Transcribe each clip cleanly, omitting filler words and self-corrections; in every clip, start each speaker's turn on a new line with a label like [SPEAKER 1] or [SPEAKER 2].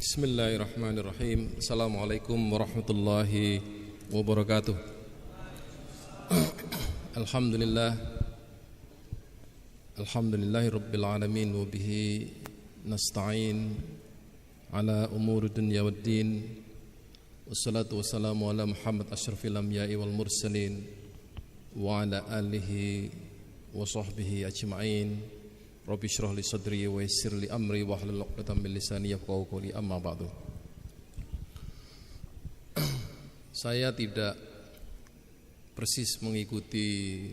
[SPEAKER 1] Bismillahirrahmanirrahim. Assalamualaikum warahmatullahi wabarakatuh. Alhamdulillahi rabbil alamin wa bihi nasta'in ala umuri dunya waddin. Wassalatu wassalamu ala Muhammad asyrafil anbiya'i wal mursalin wa ala alihi wa sahbihi ajma'in. Rabbi shrah li sadri wa yassir li amri wa hlul 'uqdatam min lisani yafqahu qawli, amma ba'du. Saya tidak persis mengikuti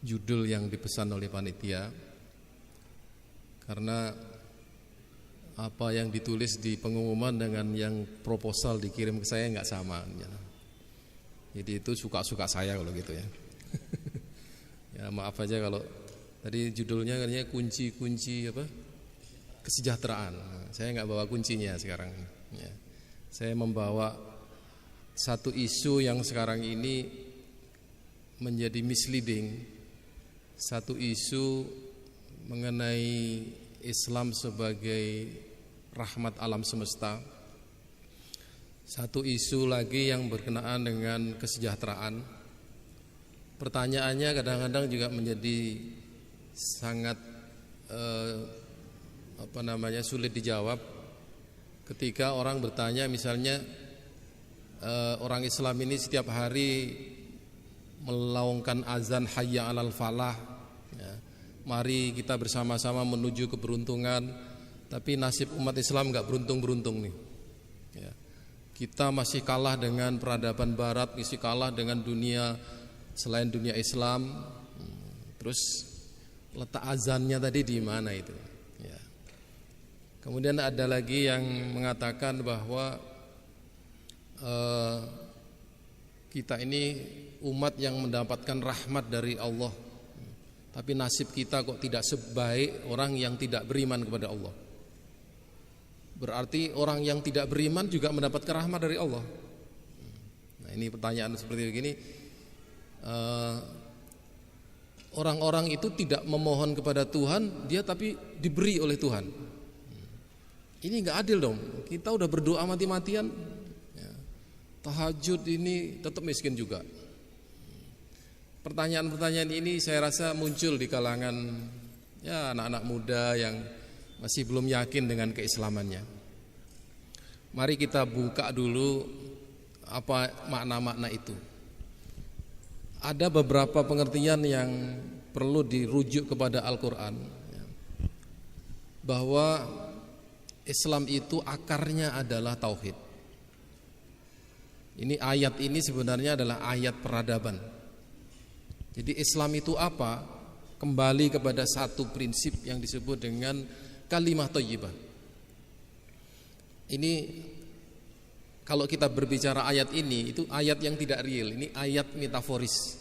[SPEAKER 1] judul yang dipesan oleh panitia, karena apa yang ditulis di pengumuman dengan yang proposal dikirim ke saya enggak sama. Jadi itu suka-suka saya kalau gitu ya. Ya maaf aja kalau tadi judulnya katanya kunci-kunci apa? Kesejahteraan. Saya enggak bawa kuncinya sekarang. Ya. Saya membawa satu isu yang sekarang ini menjadi misleading. Satu isu mengenai Islam sebagai rahmat alam semesta. Satu isu lagi yang berkenaan dengan kesejahteraan. Pertanyaannya kadang-kadang juga menjadi sangat sulit dijawab ketika orang bertanya, misalnya orang Islam ini setiap hari melaungkan azan hayya 'alal falah, ya, mari kita bersama-sama menuju keberuntungan, tapi nasib umat Islam enggak beruntung-beruntung nih, ya. Kita masih kalah dengan peradaban barat, masih kalah dengan dunia selain dunia Islam. Terus letak azannya tadi di mana itu? Ya. Kemudian ada lagi yang mengatakan bahwa kita ini umat yang mendapatkan rahmat dari Allah, tapi nasib kita kok tidak sebaik orang yang tidak beriman kepada Allah. Berarti orang yang tidak beriman juga mendapatkan rahmat dari Allah. Nah, ini pertanyaan seperti begini. Orang-orang itu tidak memohon kepada Tuhan, dia tapi diberi oleh Tuhan. Ini enggak adil dong. Kita udah berdoa mati-matian, ya, tahajud ini tetap miskin juga. Pertanyaan-pertanyaan ini saya rasa muncul di kalangan ya anak-anak muda yang masih belum yakin dengan keislamannya. Mari kita buka dulu apa makna-makna itu. Ada beberapa pengertian yang perlu dirujuk kepada Al-Quran, bahwa Islam itu akarnya adalah tauhid. Ini ayat ini sebenarnya adalah ayat peradaban. Jadi Islam itu apa? Kembali kepada satu prinsip yang disebut dengan kalimah thayyibah. Ini kalau kita berbicara ayat ini, itu ayat yang tidak real, ini ayat metaforis.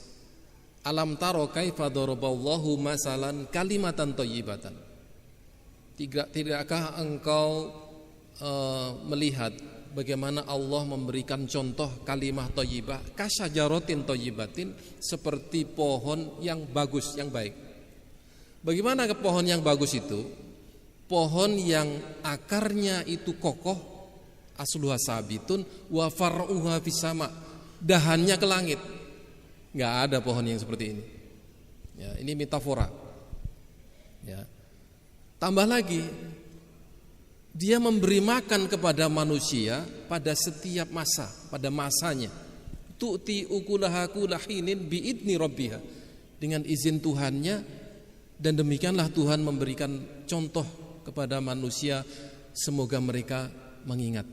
[SPEAKER 1] Alam taro kaifa daraballahu masalan kalimatan thayyibatan. Tidakkah engkau melihat bagaimana Allah memberikan contoh kalimah thayyibah, kasyajaratin thayyibatin, seperti pohon yang bagus, yang baik. Bagaimana ke pohon yang bagus itu? Pohon yang akarnya itu kokoh, asluha sabitun wa far'uha fis sama, dahannya ke langit. Enggak ada pohon yang seperti ini. Ya, ini metafora. Ya. Tambah lagi, dia memberi makan kepada manusia pada setiap masa, pada masanya. Tu'ti ukulaha kulahinin biidni rabbiha, dengan izin Tuhannya, dan demikianlah Tuhan memberikan contoh kepada manusia, semoga mereka mengingat.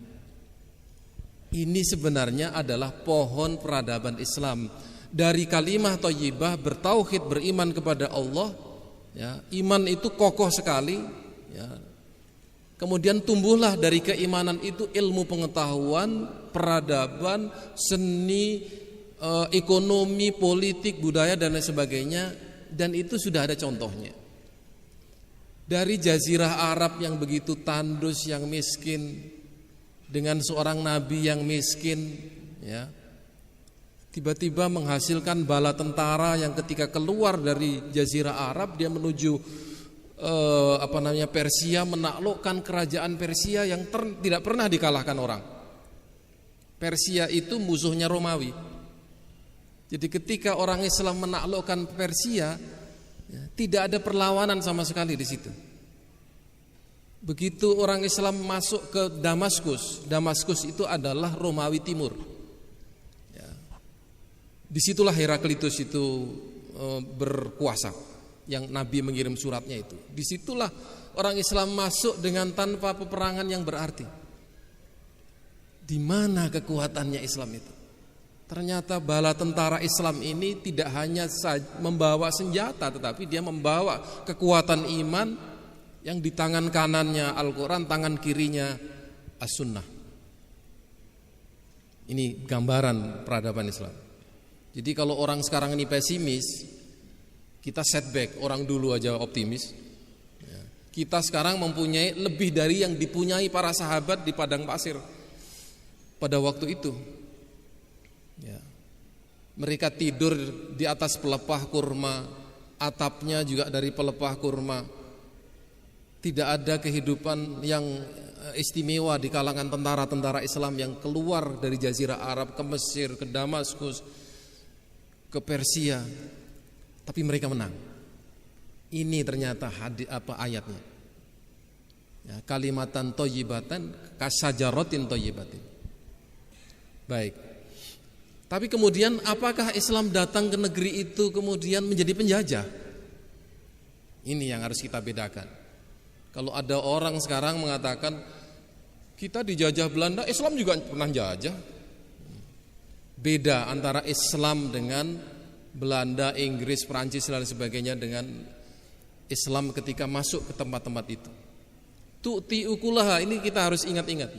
[SPEAKER 1] Ini sebenarnya adalah pohon peradaban Islam. Dari kalimah thayyibah, bertauhid, beriman kepada Allah, ya, iman itu kokoh sekali, ya. Kemudian tumbuhlah dari keimanan itu ilmu pengetahuan, peradaban, seni, ekonomi, politik, budaya dan lain sebagainya, dan itu sudah ada contohnya. Dari jazirah Arab yang begitu tandus, yang miskin, dengan seorang nabi yang miskin, ya, tiba-tiba menghasilkan bala tentara yang ketika keluar dari jazirah Arab dia menuju Persia menaklukkan kerajaan Persia yang tidak pernah dikalahkan orang. Persia itu musuhnya Romawi. Jadi ketika orang Islam menaklukkan Persia, ya, tidak ada perlawanan sama sekali di situ. Begitu orang Islam masuk ke Damaskus, Damaskus itu adalah Romawi Timur. Ya. Disitulah Heraklitus itu berkuasa, yang Nabi mengirim suratnya itu. Disitulah orang Islam masuk dengan tanpa peperangan yang berarti. Di mana kekuatannya Islam itu? Ternyata bala tentara Islam ini tidak hanya membawa senjata, tetapi dia membawa kekuatan iman yang di tangan kanannya Al-Quran, tangan kirinya As-Sunnah. Ini gambaran peradaban Islam. Jadi kalau orang sekarang ini pesimis, kita setback, orang dulu aja optimis. Kita sekarang mempunyai lebih dari yang dipunyai para sahabat di padang pasir pada waktu itu. Ya. Mereka tidur di atas pelepah kurma, atapnya juga dari pelepah kurma. Tidak ada kehidupan yang istimewa di kalangan tentara-tentara Islam yang keluar dari Jazirah Arab ke Mesir, ke Damaskus, ke Persia. Tapi mereka menang. Ini ternyata ayatnya. Ya, kalimatan thayyibatan kasajaratin thayyibatin. Baik. Tapi kemudian apakah Islam datang ke negeri itu kemudian menjadi penjajah? Ini yang harus kita bedakan. Kalau ada orang sekarang mengatakan kita dijajah Belanda, Islam juga pernah jajah. Beda antara Islam dengan Belanda, Inggris, Perancis dan sebagainya dengan Islam ketika masuk ke tempat-tempat itu. Tu'ti ukulaha, ini kita harus ingat-ingat.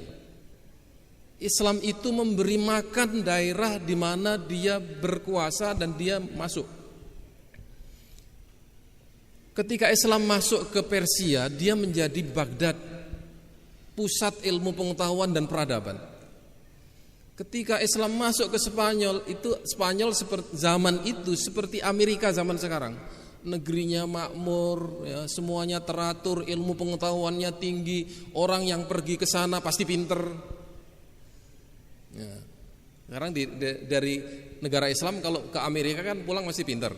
[SPEAKER 1] Islam itu memberi makan daerah di mana dia berkuasa dan dia masuk. Ketika Islam masuk ke Persia, dia menjadi Baghdad, pusat ilmu pengetahuan dan peradaban. Ketika Islam masuk ke Spanyol, itu Spanyol seperti zaman itu seperti Amerika zaman sekarang. Negerinya makmur, ya, semuanya teratur, ilmu pengetahuannya tinggi, orang yang pergi ke sana pasti pinter. Ya. Sekarang dari negara Islam kalau ke Amerika kan pulang masih pinter.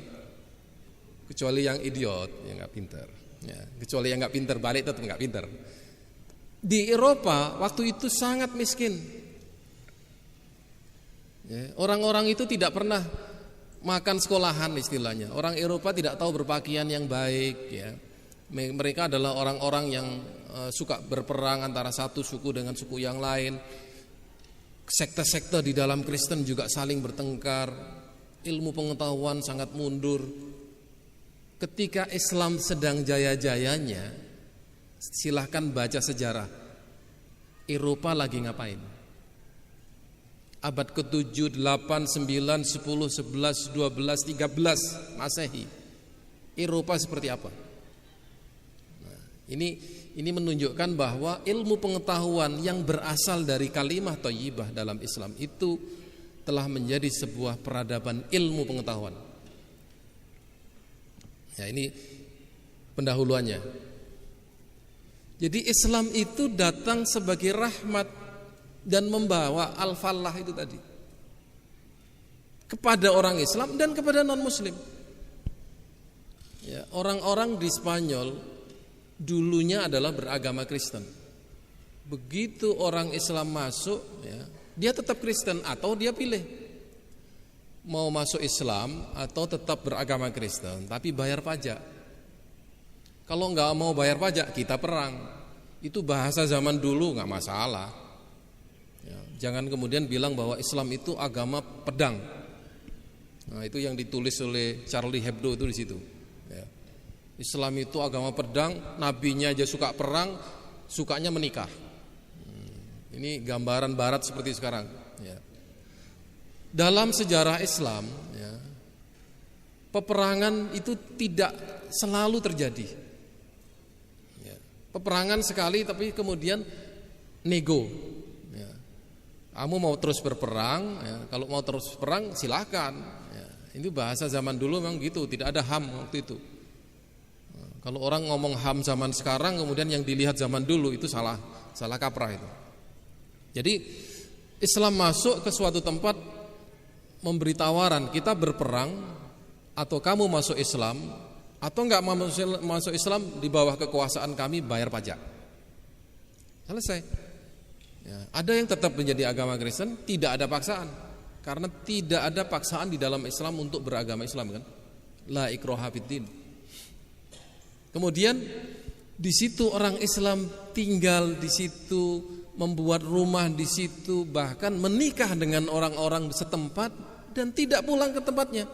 [SPEAKER 1] Kecuali yang idiot, yang nggak pinter. Ya, kecuali yang nggak pinter balik tetap nggak pinter. Di Eropa waktu itu sangat miskin. Ya, orang-orang itu tidak pernah makan sekolahan istilahnya. Orang Eropa tidak tahu berpakaian yang baik. Ya, mereka adalah orang-orang yang suka berperang antara satu suku dengan suku yang lain. Sekte-sekte di dalam Kristen juga saling bertengkar. Ilmu pengetahuan sangat mundur. Ketika Islam sedang jaya-jayanya, silahkan baca sejarah. Eropa lagi ngapain? Abad ke-7, 8, 9, 10, 11, 12, 13 Masehi. Eropa seperti apa? Nah, ini menunjukkan bahwa ilmu pengetahuan yang berasal dari kalimah thayyibah dalam Islam itu telah menjadi sebuah peradaban ilmu pengetahuan. Ya, ini pendahuluannya. Jadi Islam itu datang sebagai rahmat dan membawa al-falah itu tadi kepada orang Islam dan kepada non-Muslim. Ya, orang-orang di Spanyol dulunya adalah beragama Kristen. Begitu orang Islam masuk, ya, dia tetap Kristen atau dia pilih mau masuk Islam atau tetap beragama Kristen tapi bayar pajak. Kalau nggak mau bayar pajak kita perang. Itu bahasa zaman dulu nggak masalah. Ya, jangan kemudian bilang bahwa Islam itu agama pedang. Nah, itu yang ditulis oleh Charlie Hebdo itu di situ. Ya. Islam itu agama pedang, nabinya aja suka perang, sukanya menikah. Ini gambaran Barat seperti sekarang. Ya. Dalam sejarah Islam, ya, peperangan itu tidak selalu terjadi. Ya, peperangan sekali, tapi kemudian nego. Ya, kamu mau terus berperang, ya, kalau mau terus perang silahkan. Ya, ini bahasa zaman dulu memang gitu, tidak ada HAM waktu itu. Kalau orang ngomong HAM zaman sekarang kemudian yang dilihat zaman dulu itu salah kaprah itu. Jadi Islam masuk ke suatu tempat memberi tawaran, kita berperang atau kamu masuk Islam atau enggak masuk Islam di bawah kekuasaan kami, bayar pajak. Selesai. Ya, ada yang tetap menjadi agama Kristen, tidak ada paksaan. Karena tidak ada paksaan di dalam Islam untuk beragama Islam kan. La ikraha fiddin. Kemudian di situ orang Islam tinggal di situ, membuat rumah di situ, bahkan menikah dengan orang-orang setempat dan tidak pulang ke tempatnya.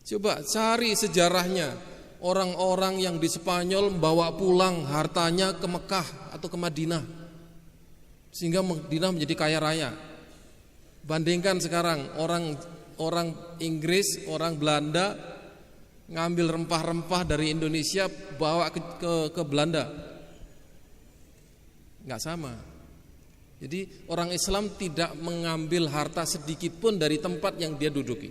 [SPEAKER 1] Coba cari sejarahnya orang-orang yang di Spanyol membawa pulang hartanya ke Mekah atau ke Madinah sehingga Madinah menjadi kaya raya. Bandingkan sekarang orang Inggris, orang Belanda ngambil rempah-rempah dari Indonesia bawa ke Belanda. Enggak sama. Jadi orang Islam tidak mengambil harta sedikit pun dari tempat yang dia duduki.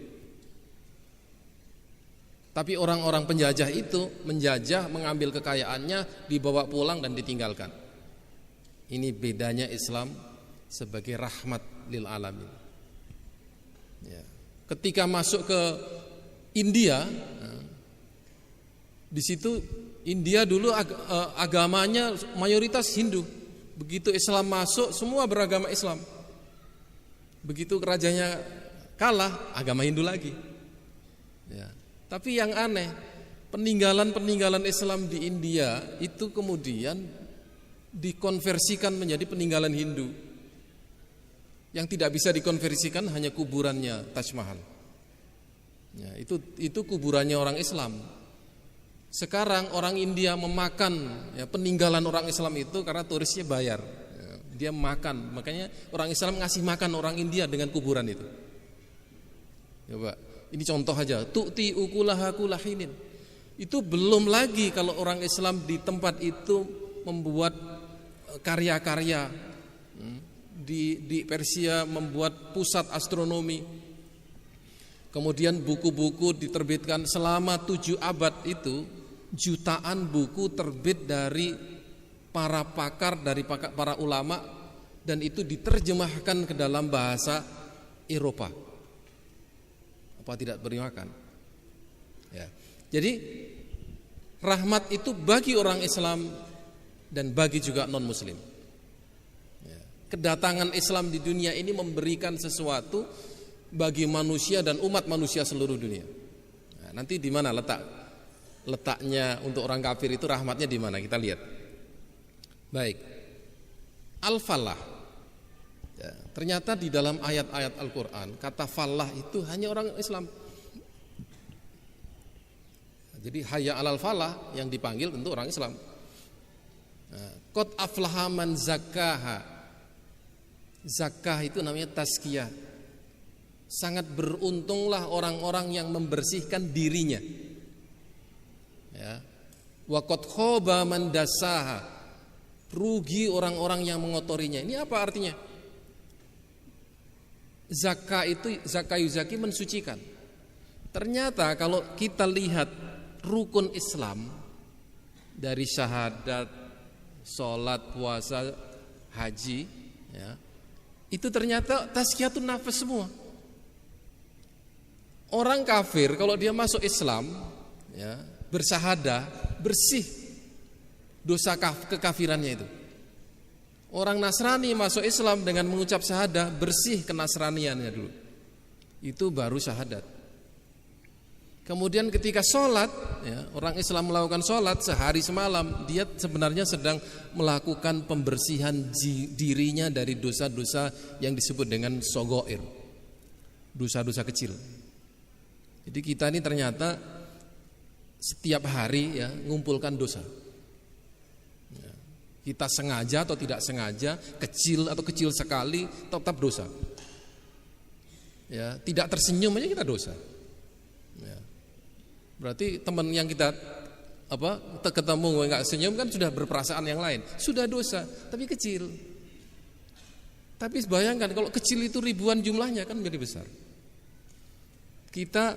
[SPEAKER 1] Tapi orang-orang penjajah itu menjajah, mengambil kekayaannya, dibawa pulang dan ditinggalkan. Ini bedanya Islam sebagai rahmat lil alamin. Ya. Ketika masuk ke India, di situ India dulu agamanya mayoritas Hindu. Begitu Islam masuk, semua beragama Islam. Begitu rajanya kalah, agama Hindu lagi. Ya. Tapi yang aneh, peninggalan Islam di India itu kemudian dikonversikan menjadi peninggalan Hindu. Yang tidak bisa dikonversikan hanya kuburannya Taj Mahal. Ya, itu kuburannya orang Islam. Sekarang orang India memakan peninggalan orang Islam itu karena turisnya bayar. Ya, dia makan, makanya orang Islam ngasih makan orang India dengan kuburan itu. Coba, ini contoh aja. Tu'ti ukulaha kulahinin. Itu belum lagi kalau orang Islam di tempat itu membuat karya-karya. Di Persia membuat pusat astronomi. Kemudian buku-buku diterbitkan selama 7 abad itu, jutaan buku terbit dari para pakar, dari para ulama, dan itu diterjemahkan ke dalam bahasa Eropa. Apa tidak berimakan? Ya. Jadi rahmat itu bagi orang Islam dan bagi juga non-muslim. Ya. Kedatangan Islam di dunia ini memberikan sesuatu bagi manusia dan umat manusia seluruh dunia. Nah, nanti di mana letaknya untuk orang kafir itu, rahmatnya di mana? Kita lihat. Baik. Al-Falah. Ya, ternyata di dalam ayat-ayat Al-Qur'an kata falah itu hanya orang Islam. Jadi hayya 'alal falah yang dipanggil tentu orang Islam. Qad aflaha man zakkaha. Zakah itu namanya tazkiyah. Sangat beruntunglah orang-orang yang membersihkan dirinya. Ya. Wa qad khaba man dassaha. Rugi orang-orang yang mengotorinya. Ini apa artinya? Zakah itu zakayuzaki mensucikan. Ternyata kalau kita lihat rukun Islam dari syahadat, sholat, puasa, haji, ya, itu ternyata tazkiyatun nafs semua. Orang kafir kalau dia masuk Islam, ya, bersyahadah, bersih dosa kekafirannya itu. Orang Nasrani masuk Islam dengan mengucap syahadah, bersih kenasraniannya dulu. Itu baru syahadat. Kemudian ketika sholat, ya, orang Islam melakukan sholat sehari semalam, dia sebenarnya sedang melakukan pembersihan dirinya dari dosa-dosa yang disebut dengan sogoir, dosa-dosa kecil. Jadi kita ini ternyata setiap hari ya ngumpulkan dosa. Ya, kita sengaja atau tidak sengaja, kecil atau kecil sekali, tetap dosa. Ya, tidak tersenyum aja kita dosa. Ya. Berarti teman yang kita ketemu nggak senyum kan sudah berperasaan yang lain, sudah dosa, tapi kecil. Tapi bayangkan kalau kecil itu ribuan jumlahnya kan menjadi besar. Kita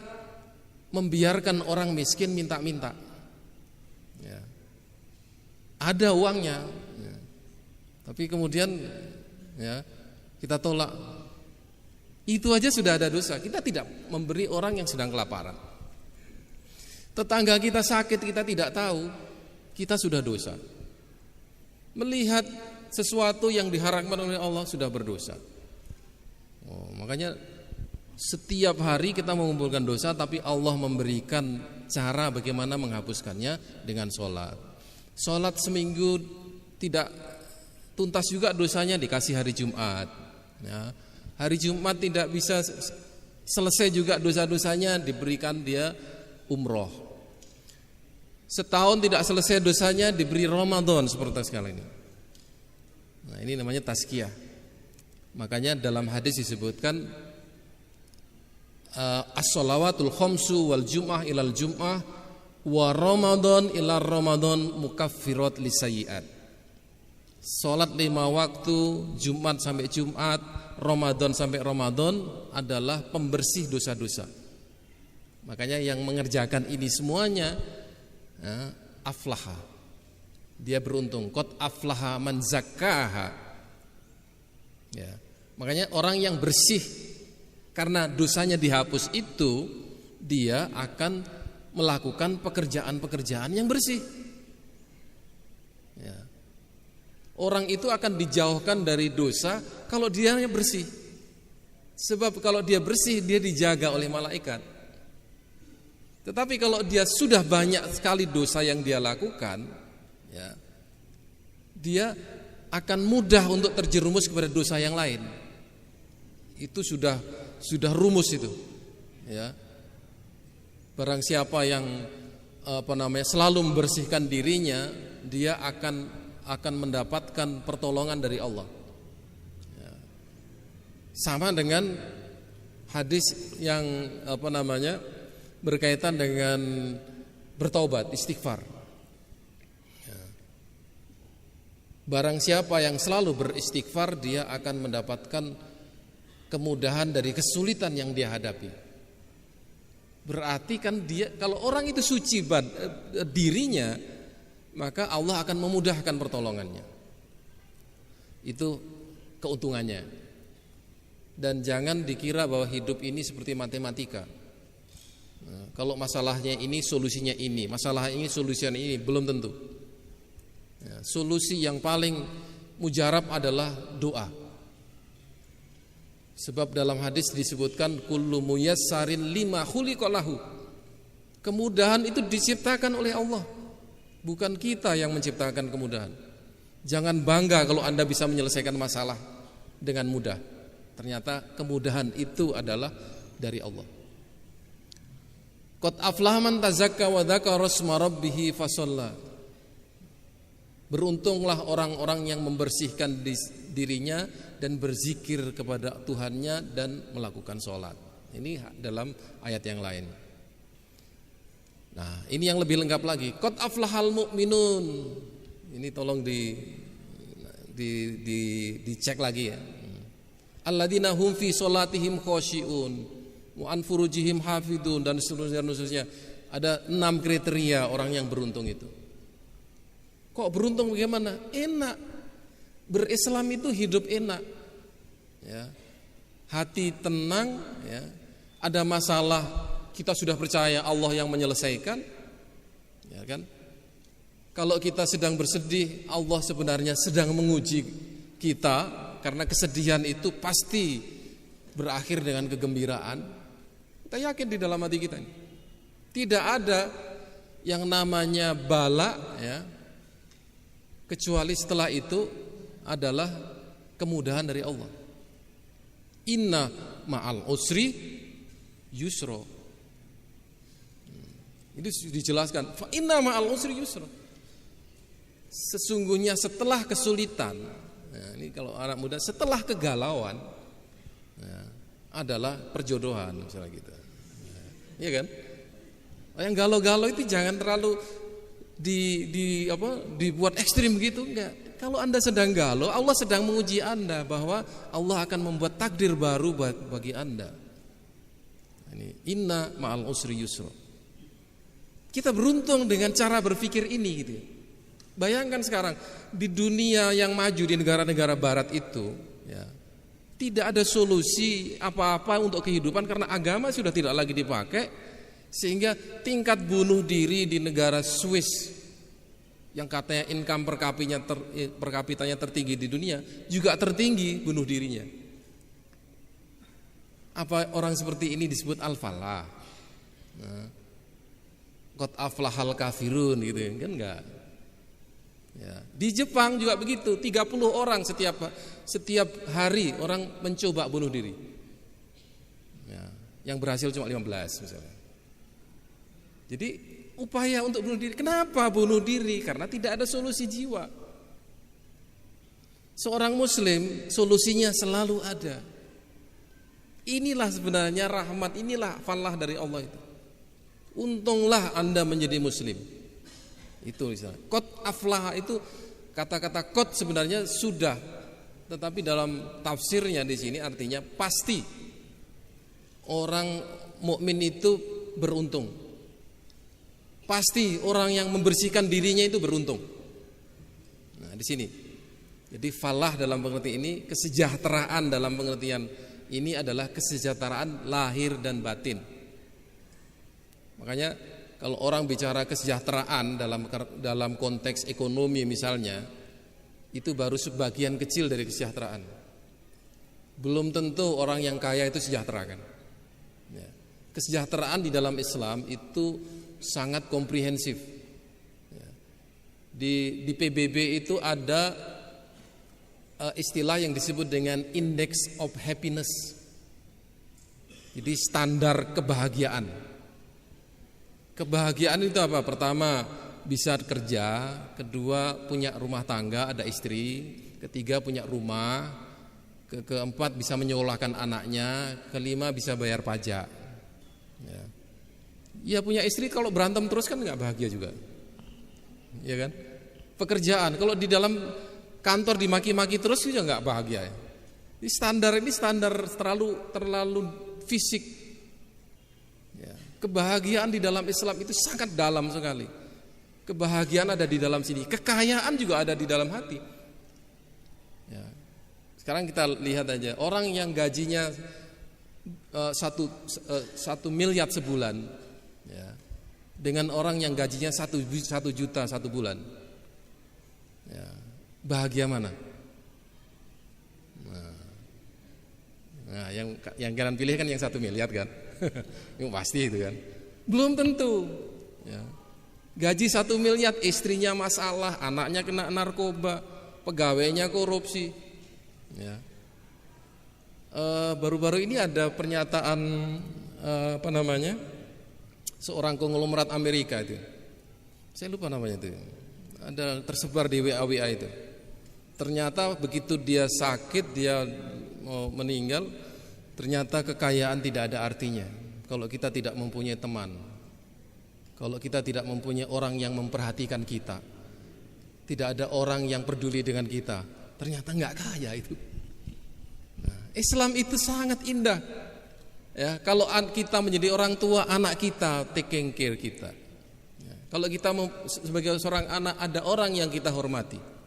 [SPEAKER 1] membiarkan orang miskin minta-minta, ada uangnya, ya. Tapi kemudian ya kita tolak. Itu aja sudah ada dosa. Kita tidak memberi orang yang sedang kelaparan. Tetangga kita sakit, kita tidak tahu, kita sudah dosa. Melihat sesuatu yang diharamkan oleh Allah sudah berdosa. Makanya setiap hari kita mengumpulkan dosa, tapi Allah memberikan cara bagaimana menghapuskannya dengan sholat. Sholat seminggu tidak tuntas juga dosanya dikasih hari Jumat. Ya. Hari Jumat tidak bisa selesai juga dosa-dosanya, diberikan dia umroh. Setahun tidak selesai dosanya, diberi Ramadan seperti sekarang ini. Nah, ini namanya tazkiyah. Makanya dalam hadis disebutkan as-shalawatul khamsu wal jum'ah ilal jum'ah wa Ramadan ila Ramadan mukaffirat lisayyi'at. Salat 5 waktu, Jumat sampai Jumat, Ramadan sampai Ramadan adalah pembersih dosa-dosa. Makanya yang mengerjakan ini semuanya aflaha. Dia beruntung. Qad aflaha man zakkaha. Ya. Makanya orang yang bersih karena dosanya dihapus itu, dia akan melakukan pekerjaan-pekerjaan yang bersih. Ya. Orang itu akan dijauhkan dari dosa kalau dia bersih. Sebab kalau dia bersih, dia dijaga oleh malaikat. Tetapi kalau dia sudah banyak sekali dosa yang dia lakukan, ya, dia akan mudah untuk terjerumus kepada dosa yang lain. Itu sudah rumus itu. Ya. Barang siapa yang selalu membersihkan dirinya, dia akan mendapatkan pertolongan dari Allah. Ya. Sama dengan hadis yang berkaitan dengan bertaubat, istighfar. Ya. Barang siapa yang selalu beristighfar, dia akan mendapatkan kemudahan dari kesulitan yang dia hadapi. Berarti kan dia, kalau orang itu suci dirinya, maka Allah akan memudahkan pertolongannya. Itu keuntungannya. Dan jangan dikira bahwa hidup ini seperti matematika. Nah, kalau masalahnya ini solusinya ini, masalah ini solusinya ini, belum tentu. Ya, solusi yang paling mujarab adalah doa. Sebab dalam hadis disebutkan kullu muyassarin lima khuliqa lahu. Kemudahan itu diciptakan oleh Allah. Bukan kita yang menciptakan kemudahan. Jangan bangga kalau Anda bisa menyelesaikan masalah dengan mudah. Ternyata kemudahan itu adalah dari Allah. Qad aflaha man tazakka wa dzakara isma rabbih fasalla. Beruntunglah orang-orang yang membersihkan dirinya dan berzikir kepada Tuhannya dan melakukan sholat. Ini dalam ayat yang lain. Nah, ini yang lebih lengkap lagi. Qad aflahal mu'minun. Ini tolong dicek lagi ya. Alladzina hum fi sholatihim khosyi'un wa an furujihim hafidun, dan seterusnya. Ada 6 kriteria orang yang beruntung itu. Kok beruntung bagaimana? Enak. Berislam itu hidup enak. Ya. Hati tenang, ya. Ada masalah, kita sudah percaya Allah yang menyelesaikan. Ya kan? Kalau kita sedang bersedih, Allah sebenarnya sedang menguji kita, karena kesedihan itu pasti berakhir dengan kegembiraan. Kita yakin di dalam hati kita ini. Tidak ada yang namanya bala, ya, kecuali setelah itu adalah kemudahan dari Allah. Inna ma'al usri yusra. Itu dijelaskan. Fa inna ma'al usri yusra. Sesungguhnya setelah kesulitan, nah ini kalau anak muda, setelah kegalauan, ya, adalah perjodohan misalnya gitu. Iya kan? Yang galau-galau itu jangan terlalu dibuat ekstrim gitu, enggak. Kalau Anda sedang galau, Allah sedang menguji Anda bahwa Allah akan membuat takdir baru bagi Anda. Ini inna ma'al usri yusra. Kita beruntung dengan cara berpikir ini gitu. Bayangkan sekarang di dunia yang maju, di negara-negara barat itu, ya, tidak ada solusi apa-apa untuk kehidupan karena agama sudah tidak lagi dipakai, sehingga tingkat bunuh diri di negara Swiss yang katanya income per kapitanya tertinggi di dunia juga tertinggi bunuh dirinya. Apa orang seperti ini disebut al-falah? Qad aflahal kafirun gitu kan, enggak. Ya. Di Jepang juga begitu, 30 orang setiap hari orang mencoba bunuh diri. Ya, yang berhasil cuma 15 misalnya. Jadi upaya untuk bunuh diri. Kenapa bunuh diri? Karena tidak ada solusi jiwa. Seorang muslim solusinya selalu ada. Inilah sebenarnya rahmat, inilah falah dari Allah itu. Untunglah Anda menjadi muslim. Itu misalnya. Qad aflaha itu kata-kata qad sebenarnya sudah, tetapi dalam tafsirnya di sini artinya pasti. Orang mukmin itu beruntung. Pasti orang yang membersihkan dirinya itu beruntung. Nah, di sini. Jadi falah dalam pengertian ini kesejahteraan dalam pengertian ini adalah kesejahteraan lahir dan batin. Makanya kalau orang bicara kesejahteraan dalam konteks ekonomi misalnya, itu baru sebagian kecil dari kesejahteraan. Belum tentu orang yang kaya itu sejahtera kan. Ya. Kesejahteraan di dalam Islam itu sangat komprehensif. Ya. Di PBB itu ada istilah yang disebut dengan index of happiness. Jadi standar kebahagiaan. Kebahagiaan itu apa? Pertama, bisa kerja, kedua punya rumah tangga, ada istri, ketiga punya rumah, keempat bisa menyekolahkan anaknya, kelima bisa bayar pajak. Ya punya istri kalau berantem terus kan nggak bahagia juga, ya kan? Pekerjaan kalau di dalam kantor dimaki-maki terus juga nggak bahagia. Ini standar terlalu fisik. Ya. Kebahagiaan di dalam Islam itu sangat dalam sekali. Kebahagiaan ada di dalam sini. Kekayaan juga ada di dalam hati. Ya. Sekarang kita lihat aja orang yang gajinya 1 miliar sebulan, ya, dengan orang yang gajinya 1 juta satu bulan. Ya. Bahagia mana? Nah, yang kalian pilih kan yang 1 miliar kan? Yang pasti itu kan. Belum tentu. Ya. Gaji 1 miliar, istrinya masalah, anaknya kena narkoba, pegawainya korupsi. Ya. Baru-baru ini ada pernyataan seorang konglomerat Amerika itu. Saya lupa namanya itu. Ada tersebar di WA itu. Ternyata begitu dia sakit, dia mau meninggal, ternyata kekayaan tidak ada artinya kalau kita tidak mempunyai teman, kalau kita tidak mempunyai orang yang memperhatikan kita, tidak ada orang yang peduli dengan kita, ternyata nggak kaya itu. Nah, Islam itu sangat indah. Ya, kalau kita menjadi orang tua, anak kita taking care kita. Ya, kalau kita sebagai seorang anak ada orang yang kita hormati.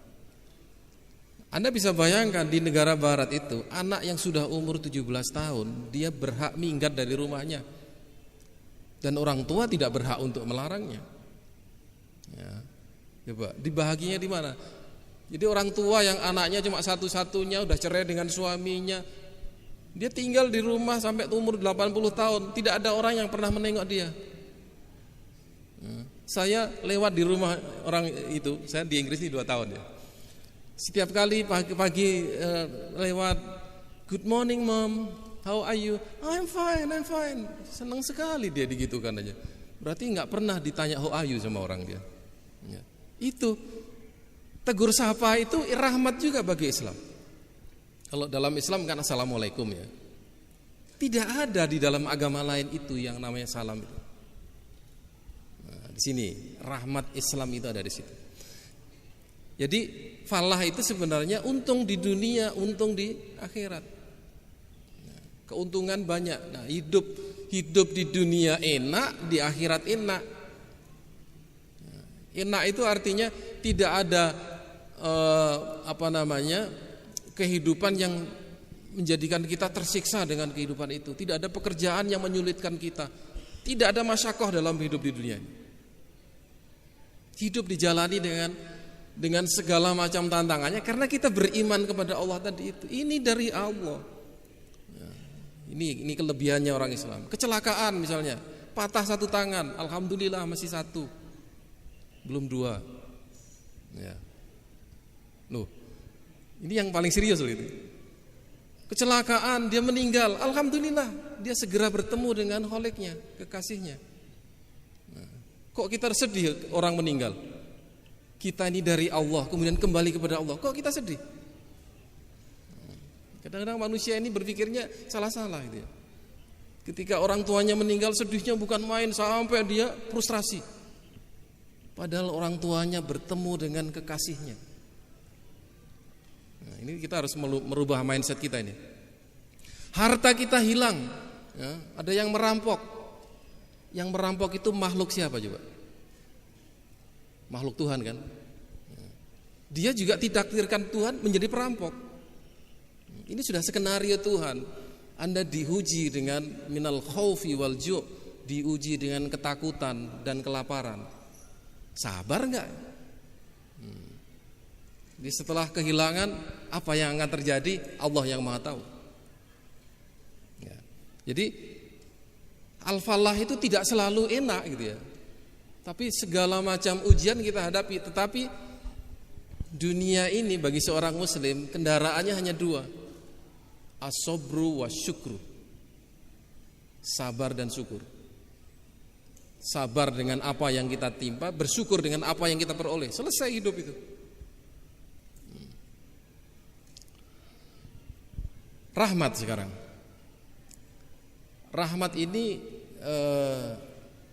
[SPEAKER 1] Anda bisa bayangkan di negara barat itu anak yang sudah umur 17 tahun dia berhak minggat dari rumahnya dan orang tua tidak berhak untuk melarangnya. Ya, coba dibahagianya di mana? Jadi orang tua yang anaknya cuma satu-satunya udah cerai dengan suaminya, dia tinggal di rumah sampai umur 80 tahun, tidak ada orang yang pernah menengok dia. Saya lewat di rumah orang itu, saya di Inggris ini 2 tahun ya. Setiap kali pagi-pagi lewat, good morning mom, how are you? I'm fine. Senang sekali dia digitukan aja. Berarti nggak pernah ditanya how are you sama orang dia. Ya. Itu tegur sapa itu rahmat juga bagi Islam. Kalau dalam Islam kan assalamualaikum ya. Tidak ada di dalam agama lain itu yang namanya salam itu. Nah, di sini rahmat Islam itu ada di situ. Jadi falah itu sebenarnya untung di dunia, untung di akhirat. Nah, keuntungan banyak. Nah, hidup di dunia enak, di akhirat enak. Nah, Enak itu artinya tidak ada kehidupan yang menjadikan kita tersiksa dengan kehidupan itu. Tidak ada pekerjaan yang menyulitkan kita. Tidak ada masyakoh dalam hidup di dunia ini. Hidup dijalani dengan segala macam tantangannya karena kita beriman kepada Allah tadi itu. Ini dari Allah. Ini kelebihannya orang Islam. Kecelakaan misalnya, patah satu tangan, alhamdulillah masih satu, belum dua. Ya. Loh, ini yang paling serius loh itu. Kecelakaan, dia meninggal, alhamdulillah dia segera bertemu dengan kholiknya, kekasihnya. Nah, kok kita sedih orang meninggal? Kita ini dari Allah, kemudian kembali kepada Allah. Kok kita sedih? Kadang-kadang manusia ini berpikirnya salah-salah gitu ya. Ketika orang tuanya meninggal, sedihnya bukan main sampai dia frustrasi. Padahal orang tuanya bertemu dengan kekasihnya. Nah, ini kita harus merubah mindset kita ini. Harta kita hilang, ya, ada yang merampok. Yang merampok itu makhluk siapa coba? Makhluk Tuhan kan? Dia juga ditakdirkan Tuhan menjadi perampok. Ini sudah skenario Tuhan. Anda diuji dengan minal khaufi wal ju', diuji dengan ketakutan dan kelaparan. Sabar enggak? Jadi setelah kehilangan, apa yang akan terjadi? Allah yang Maha tahu. Ya. Jadi al-falah itu tidak selalu enak gitu ya. Tapi segala macam ujian kita hadapi. Tetapi dunia ini bagi seorang muslim kendaraannya hanya dua, as-sabru wa syukru, sabar dan syukur. Sabar dengan apa yang kita timpa, bersyukur dengan apa yang kita peroleh. Selesai hidup itu. Rahmat sekarang. Rahmat ini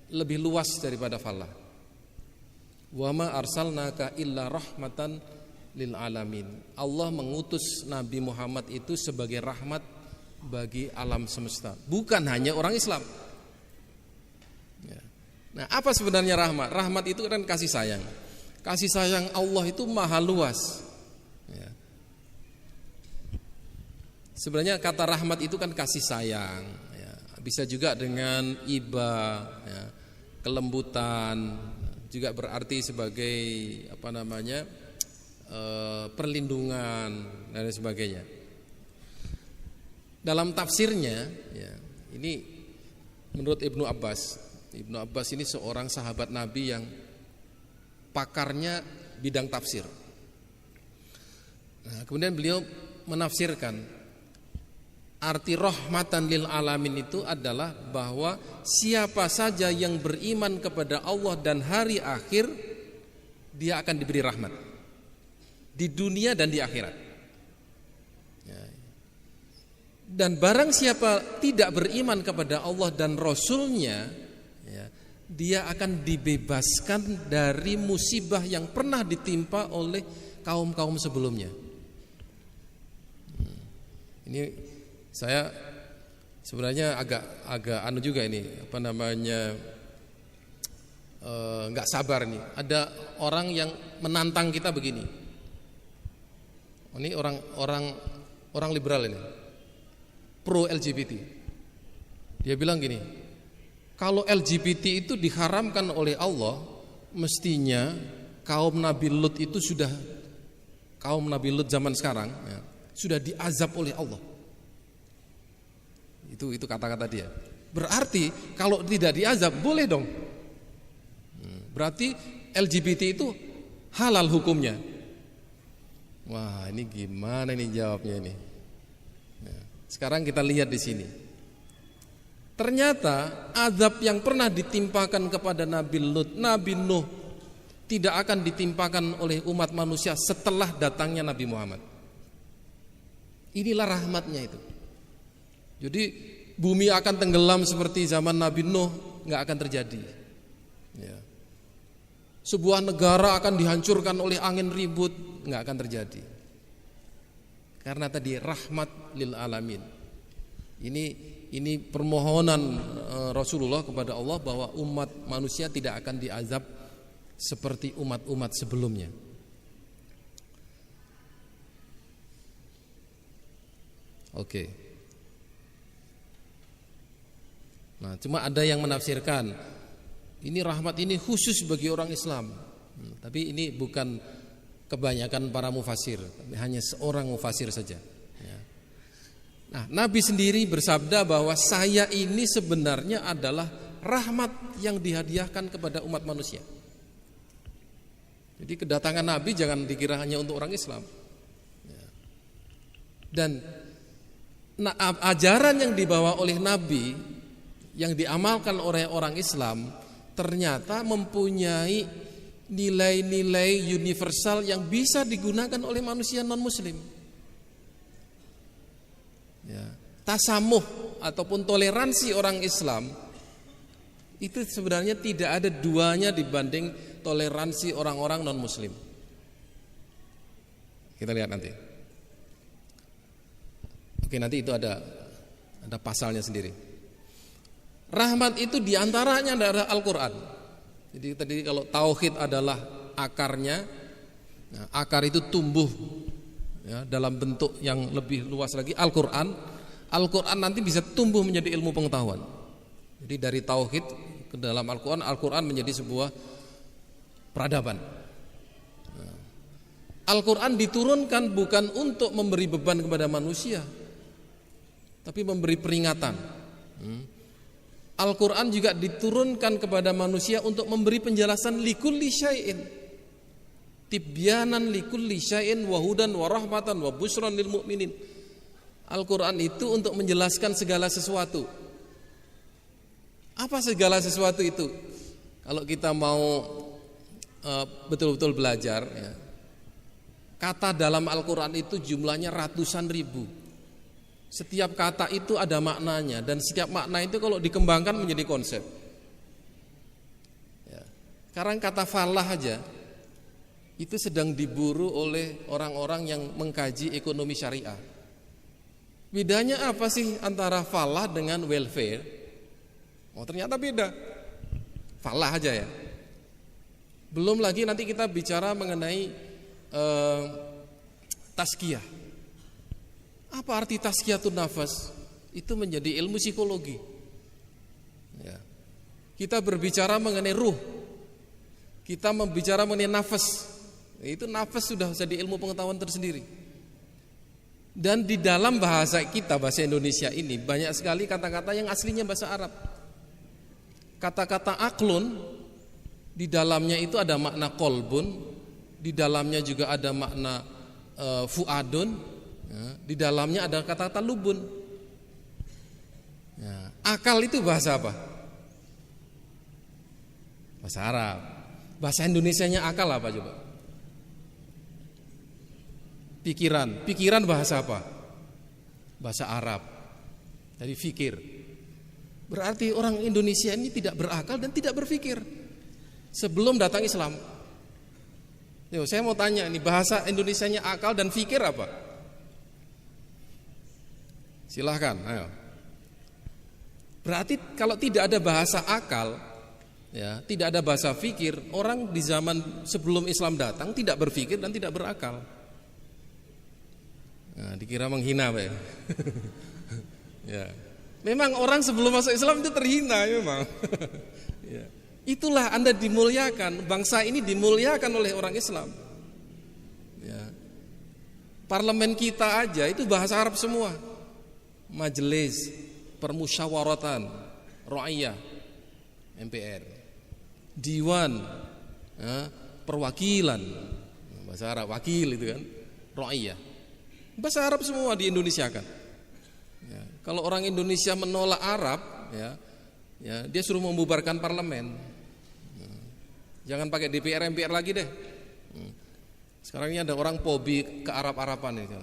[SPEAKER 1] lebih luas daripada falah. Wa ma arsalnaka illa rahmatan lil alamin. Allah mengutus Nabi Muhammad itu sebagai rahmat bagi alam semesta, bukan hanya orang Islam. Nah, apa sebenarnya rahmat? Rahmat itu kan kasih sayang. Kasih sayang Allah itu maha luas. Ya. Sebenarnya kata rahmat itu kan kasih sayang. Ya. Bisa juga dengan iba, ya, kelembutan, juga berarti sebagai perlindungan dan sebagainya. Dalam tafsirnya, ya, ini menurut Ibnu Abbas ini seorang sahabat Nabi yang pakarnya bidang tafsir. Nah, kemudian beliau menafsirkan arti rahmatan lil alamin itu adalah bahwa siapa saja yang beriman kepada Allah dan hari akhir, dia akan diberi rahmat di dunia dan di akhirat. Dan barang siapa tidak beriman kepada Allah dan Rasulnya, ya, dia akan dibebaskan dari musibah yang pernah ditimpa oleh kaum-kaum sebelumnya. Ini saya sebenarnya agak juga ini nggak sabar nih. Ada orang yang menantang kita begini. Ini orang liberal ini, pro LGBT. Dia bilang gini, kalau LGBT itu diharamkan oleh Allah, mestinya kaum Nabi Lut itu kaum Nabi Lut zaman sekarang, ya, sudah diazab oleh Allah. Itu kata-kata dia. Berarti kalau tidak diazab boleh dong. Berarti LGBT itu halal hukumnya. Wah, ini gimana nih jawabnya ini? Sekarang kita lihat di sini. Ternyata azab yang pernah ditimpakan kepada Nabi Lut, Nabi Nuh, tidak akan ditimpakan oleh umat manusia setelah datangnya Nabi Muhammad. Inilah rahmatnya itu. Jadi bumi akan tenggelam seperti zaman Nabi Nuh, nggak akan terjadi. Ya. Sebuah negara akan dihancurkan oleh angin ribut, nggak akan terjadi. Karena tadi rahmat lil alamin. Ini permohonan Rasulullah kepada Allah bahwa umat manusia tidak akan diazab seperti umat-umat sebelumnya. Oke. Nah, cuma ada yang menafsirkan ini rahmat ini khusus bagi orang Islam. Tapi ini bukan kebanyakan para mufasir, hanya seorang mufasir saja. Nah, Nabi sendiri bersabda bahwa saya ini sebenarnya adalah rahmat yang dihadiahkan kepada umat manusia. Jadi kedatangan Nabi jangan dikira hanya untuk orang Islam. Dan ajaran yang dibawa oleh Nabi, yang diamalkan oleh orang Islam, ternyata mempunyai nilai-nilai universal yang bisa digunakan oleh manusia non-muslim. Tasamuh ataupun toleransi orang Islam itu sebenarnya tidak ada duanya dibanding toleransi orang-orang non-muslim. Kita lihat nanti. Oke, nanti itu ada pasalnya sendiri. Rahmat itu diantaranya adalah Al-Quran. Jadi tadi kalau tauhid adalah akarnya, nah, akar itu tumbuh dalam bentuk yang lebih luas lagi Al-Quran. Al-Quran nanti bisa tumbuh menjadi ilmu pengetahuan. Jadi dari tauhid ke dalam Al-Quran, Al-Quran menjadi sebuah peradaban. Al-Quran diturunkan bukan untuk memberi beban kepada manusia, tapi memberi peringatan. Al-Quran juga diturunkan kepada manusia untuk memberi penjelasan likulli syai'in, tibyanan likulli syai'in wa hudan wa rahmatan wa busyran lil mu'minin. Al-Quran itu untuk menjelaskan segala sesuatu. Apa segala sesuatu itu? Kalau kita mau betul-betul belajar, kata dalam Al-Quran itu jumlahnya ratusan ribu. Setiap kata itu ada maknanya, dan setiap makna itu kalau dikembangkan menjadi konsep. Sekarang kata falah aja itu sedang diburu oleh orang-orang yang mengkaji ekonomi syariah. Bedanya apa sih antara falah dengan welfare? Oh, ternyata beda. Falah aja ya. Belum lagi nanti kita bicara mengenai tazkiyah. Apa arti tazkiyatun nafas? Itu menjadi ilmu psikologi. Kita berbicara mengenai ruh, kita membicara mengenai nafas. Itu nafas sudah jadi ilmu pengetahuan tersendiri. Dan di dalam bahasa kita, bahasa Indonesia ini banyak sekali kata-kata yang aslinya bahasa Arab. Kata-kata aklun di dalamnya itu ada makna kolbun, di dalamnya juga ada makna fuadun, di dalamnya ada kata-kata lubun. Akal itu bahasa apa? Bahasa Arab. Bahasa Indonesianya akal apa coba? Pikiran bahasa apa? Bahasa Arab. Dari fikir. Berarti orang Indonesia ini tidak berakal dan tidak berfikir sebelum datang Islam. Saya mau tanya ini, bahasa Indonesianya akal dan fikir apa? Silahkan, ayo. Berarti kalau tidak ada bahasa akal, tidak ada bahasa fikir, orang di zaman sebelum Islam datang tidak berfikir dan tidak berakal. Nah, dikira menghina Pak ya. Memang orang sebelum masuk Islam itu terhina memang. Itulah Anda dimuliakan, bangsa ini dimuliakan oleh orang Islam. Parlemen kita aja itu bahasa Arab semua. Majelis Permusyawaratan Ra'iyah MPR, Diwan Perwakilan bahasa Arab, wakil itu kan, Ra'iyah. Bahasa Arab semua di Indonesia kan. Kalau orang Indonesia menolak Arab, dia suruh membubarkan parlemen. Jangan pakai DPR MPR lagi deh. Sekarang ini ada orang pobi ke Arab-Araban ini.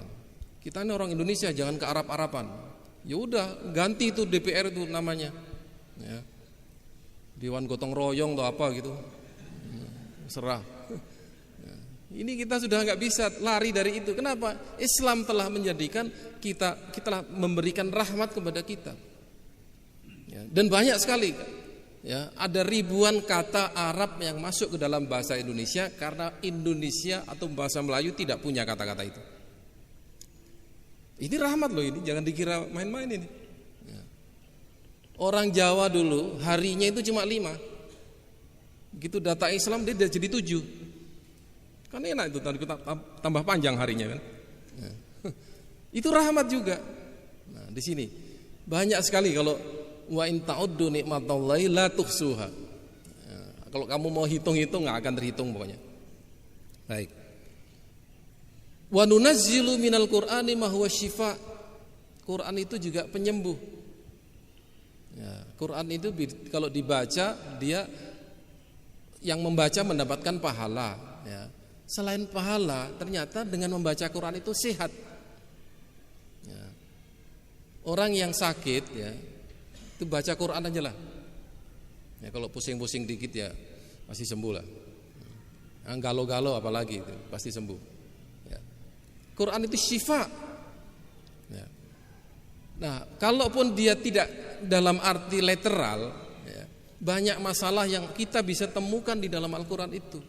[SPEAKER 1] Kita ini orang Indonesia, jangan ke Arab-Araban. Ya udah, ganti itu DPR itu namanya. Dewan Gotong Royong atau apa gitu. Serah. Ini kita sudah nggak bisa lari dari itu. Kenapa? Islam telah menjadikan kita telah memberikan rahmat kepada kita. Dan banyak sekali Ya, ada ribuan kata Arab yang masuk ke dalam bahasa Indonesia karena Indonesia atau bahasa Melayu tidak punya kata-kata itu. Ini rahmat loh ini, jangan dikira main-main ini. Ya. Orang Jawa dulu harinya itu cuma 5. Begitu data Islam dia jadi 7. Kan enak itu, tambah panjang harinya kan. Ya. Itu rahmat juga. Nah, di sini banyak sekali kalau wa in ta'uddu nikmatallahi la tuhsuha. Ya, kalau kamu mau hitung-hitung nggak akan terhitung pokoknya. Baik. Wa nunazzilu minal Qur'ani ma huwa syifa. Quran itu juga penyembuh. Ya, Quran itu kalau dibaca dia yang membaca mendapatkan pahala. Ya. Selain pahala, ternyata dengan membaca Quran itu sehat. Ya. Orang yang sakit ya itu baca Quran aja lah. Ya, kalau pusing-pusing dikit ya pasti sembuh lah. Galau-galau apalagi itu pasti sembuh. Ya. Quran itu syifa. Ya. Nah, kalaupun dia tidak dalam arti literal, ya, banyak masalah yang kita bisa temukan di dalam Al-Quran itu.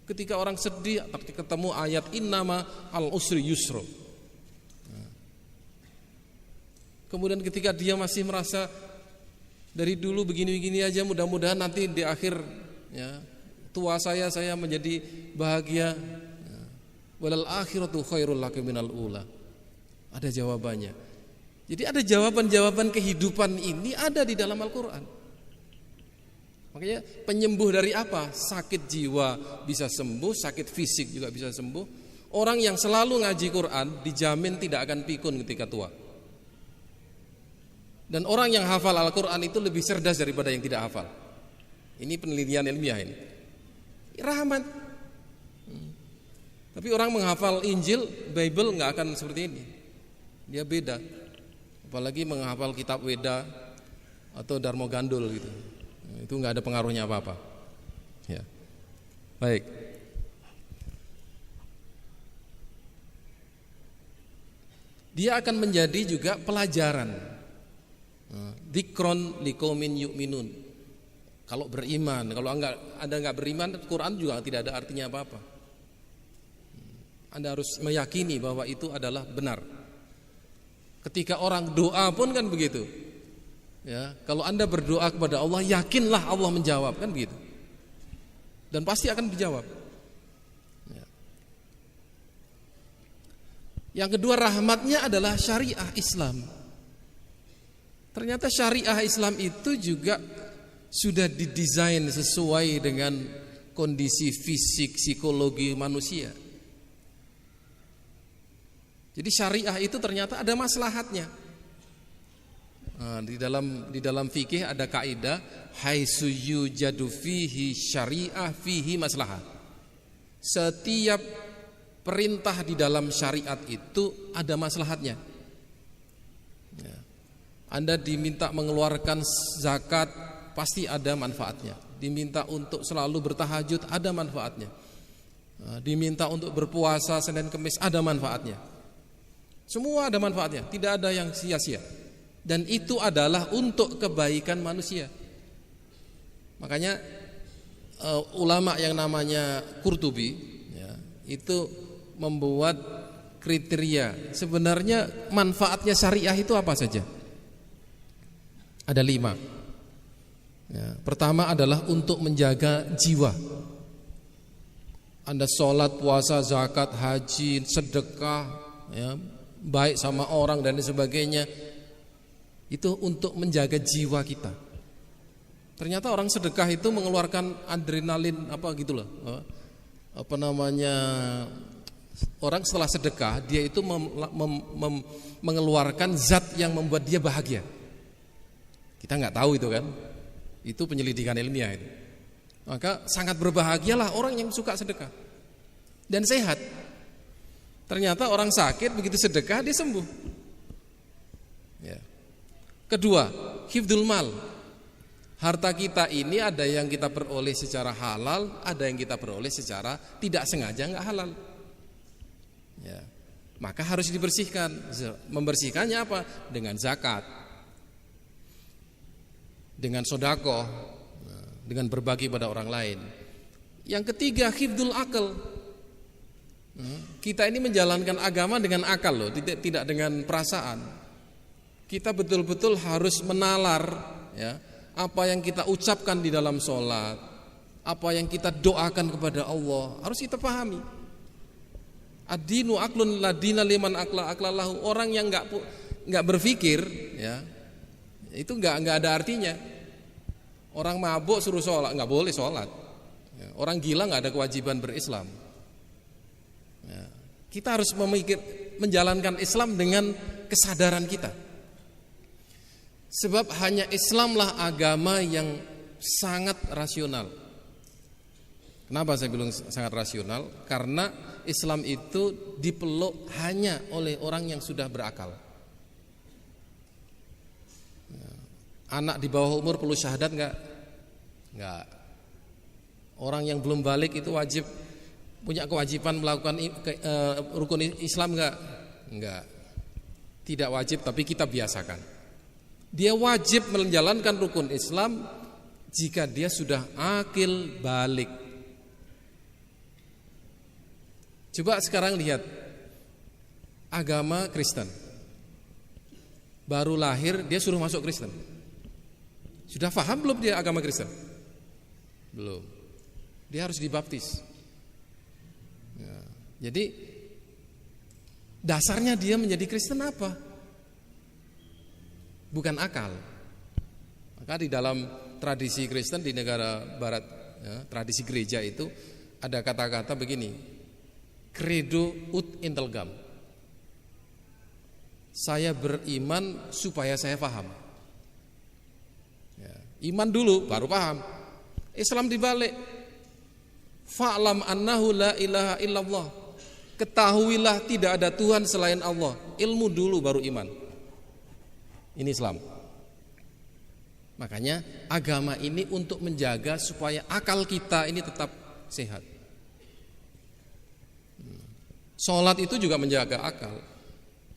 [SPEAKER 1] Ketika orang sedih, ketemu ayat innama al-usri yusro. Kemudian ketika dia masih merasa dari dulu begini-begini aja, mudah-mudahan nanti di akhir ya, tua saya menjadi bahagia. Walal akhiratu khairul laka minal ula. Ada jawabannya. Jadi ada jawaban-jawaban kehidupan ini ada di dalam Al-Quran. Makanya penyembuh dari apa? Sakit jiwa bisa sembuh, sakit fisik juga bisa sembuh. Orang yang selalu ngaji Quran dijamin tidak akan pikun ketika tua. Dan orang yang hafal Al-Quran itu lebih cerdas daripada yang tidak hafal. Ini penelitian ilmiah ini. Rahmat. Tapi orang menghafal Injil, Bible nggak akan seperti ini. Dia beda. Apalagi menghafal kitab Weda atau Darmo Gandul gitu. Itu nggak ada pengaruhnya apa-apa. Ya. Baik. Dia akan menjadi juga pelajaran. Dzikron liqaumin yu'minun. Kalau beriman, kalau Anda enggak beriman, Quran juga tidak ada artinya apa-apa. Anda harus meyakini bahwa itu adalah benar. Ketika orang doa pun kan begitu. Ya, kalau Anda berdoa kepada Allah, yakinlah Allah menjawab, kan begitu. Dan pasti akan dijawab. Ya. Yang kedua, rahmatnya adalah syariah Islam. Ternyata syariah Islam itu juga sudah didesain sesuai dengan kondisi fisik, psikologi manusia. Jadi syariah itu ternyata ada maslahatnya. Nah, di dalam fikih ada kaidah haitsu yujadu fihi syariah fihi maslahah. Setiap perintah di dalam syariat itu ada maslahatnya. Ya. Anda diminta mengeluarkan zakat pasti ada manfaatnya. Diminta untuk selalu bertahajud ada manfaatnya. Diminta untuk berpuasa Senin Kemis ada manfaatnya. Semua ada manfaatnya, tidak ada yang sia-sia. Dan itu adalah untuk kebaikan manusia. Makanya ulama yang namanya Qurtubi ya, itu membuat kriteria. Sebenarnya manfaatnya syariah itu apa saja? Ada 5 ya, pertama adalah untuk menjaga jiwa. Anda sholat, puasa, zakat, haji, sedekah ya, baik sama orang dan sebagainya, itu untuk menjaga jiwa kita. Ternyata orang sedekah itu mengeluarkan adrenalin apa gitu loh. Apa namanya, orang setelah sedekah dia itu mengeluarkan zat yang membuat dia bahagia. Kita nggak tahu itu kan. Itu penyelidikan ilmiah itu. Maka sangat berbahagialah orang yang suka sedekah dan sehat. Ternyata orang sakit begitu sedekah dia sembuh. Ya. Kedua, hifdzul mal. Harta kita ini ada yang kita peroleh secara halal, ada yang kita peroleh secara tidak sengaja nggak halal. Ya. Maka harus dibersihkan. Membersihkannya apa? Dengan zakat. dengan sedekah, dengan berbagi pada orang lain. Yang ketiga, hifdzul akal. Kita ini menjalankan agama dengan akal loh, tidak dengan perasaan. Kita betul-betul harus menalar ya, apa yang kita ucapkan di dalam sholat, apa yang kita doakan kepada Allah, harus kita pahami. Ad-dinu aklun la dina liman aklalahu. Orang yang enggak berpikir ya, itu enggak ada artinya. Orang mabuk suruh sholat, enggak boleh sholat. Orang gila enggak ada kewajiban berislam. Ya, kita harus menjalankan Islam dengan kesadaran kita. Sebab hanya Islamlah agama yang sangat rasional. Kenapa saya bilang sangat rasional? Karena Islam itu dipeluk hanya oleh orang yang sudah berakal. Anak di bawah umur perlu syahadat enggak? Enggak. Orang yang belum balik itu wajib punya kewajiban melakukan rukun Islam enggak? Enggak. Tidak wajib, tapi kita biasakan. Dia wajib menjalankan rukun Islam jika dia sudah akil balik. Coba sekarang lihat agama Kristen. Baru lahir dia suruh masuk Kristen. Sudah paham belum dia agama Kristen? Belum. Dia harus dibaptis. Ya, jadi dasarnya dia menjadi Kristen apa? Bukan akal. Maka di dalam tradisi Kristen di negara Barat, ya, tradisi gereja itu ada kata-kata begini: credo ut intelgam. Saya beriman supaya saya paham. Ya, iman dulu baru paham. Islam dibalik. Fa'lam annahu la ilaha illallah. Ketahuilah tidak ada Tuhan selain Allah. Ilmu dulu baru iman. Ini Islam. Makanya agama ini untuk menjaga supaya akal kita ini tetap sehat. Sholat itu juga menjaga akal.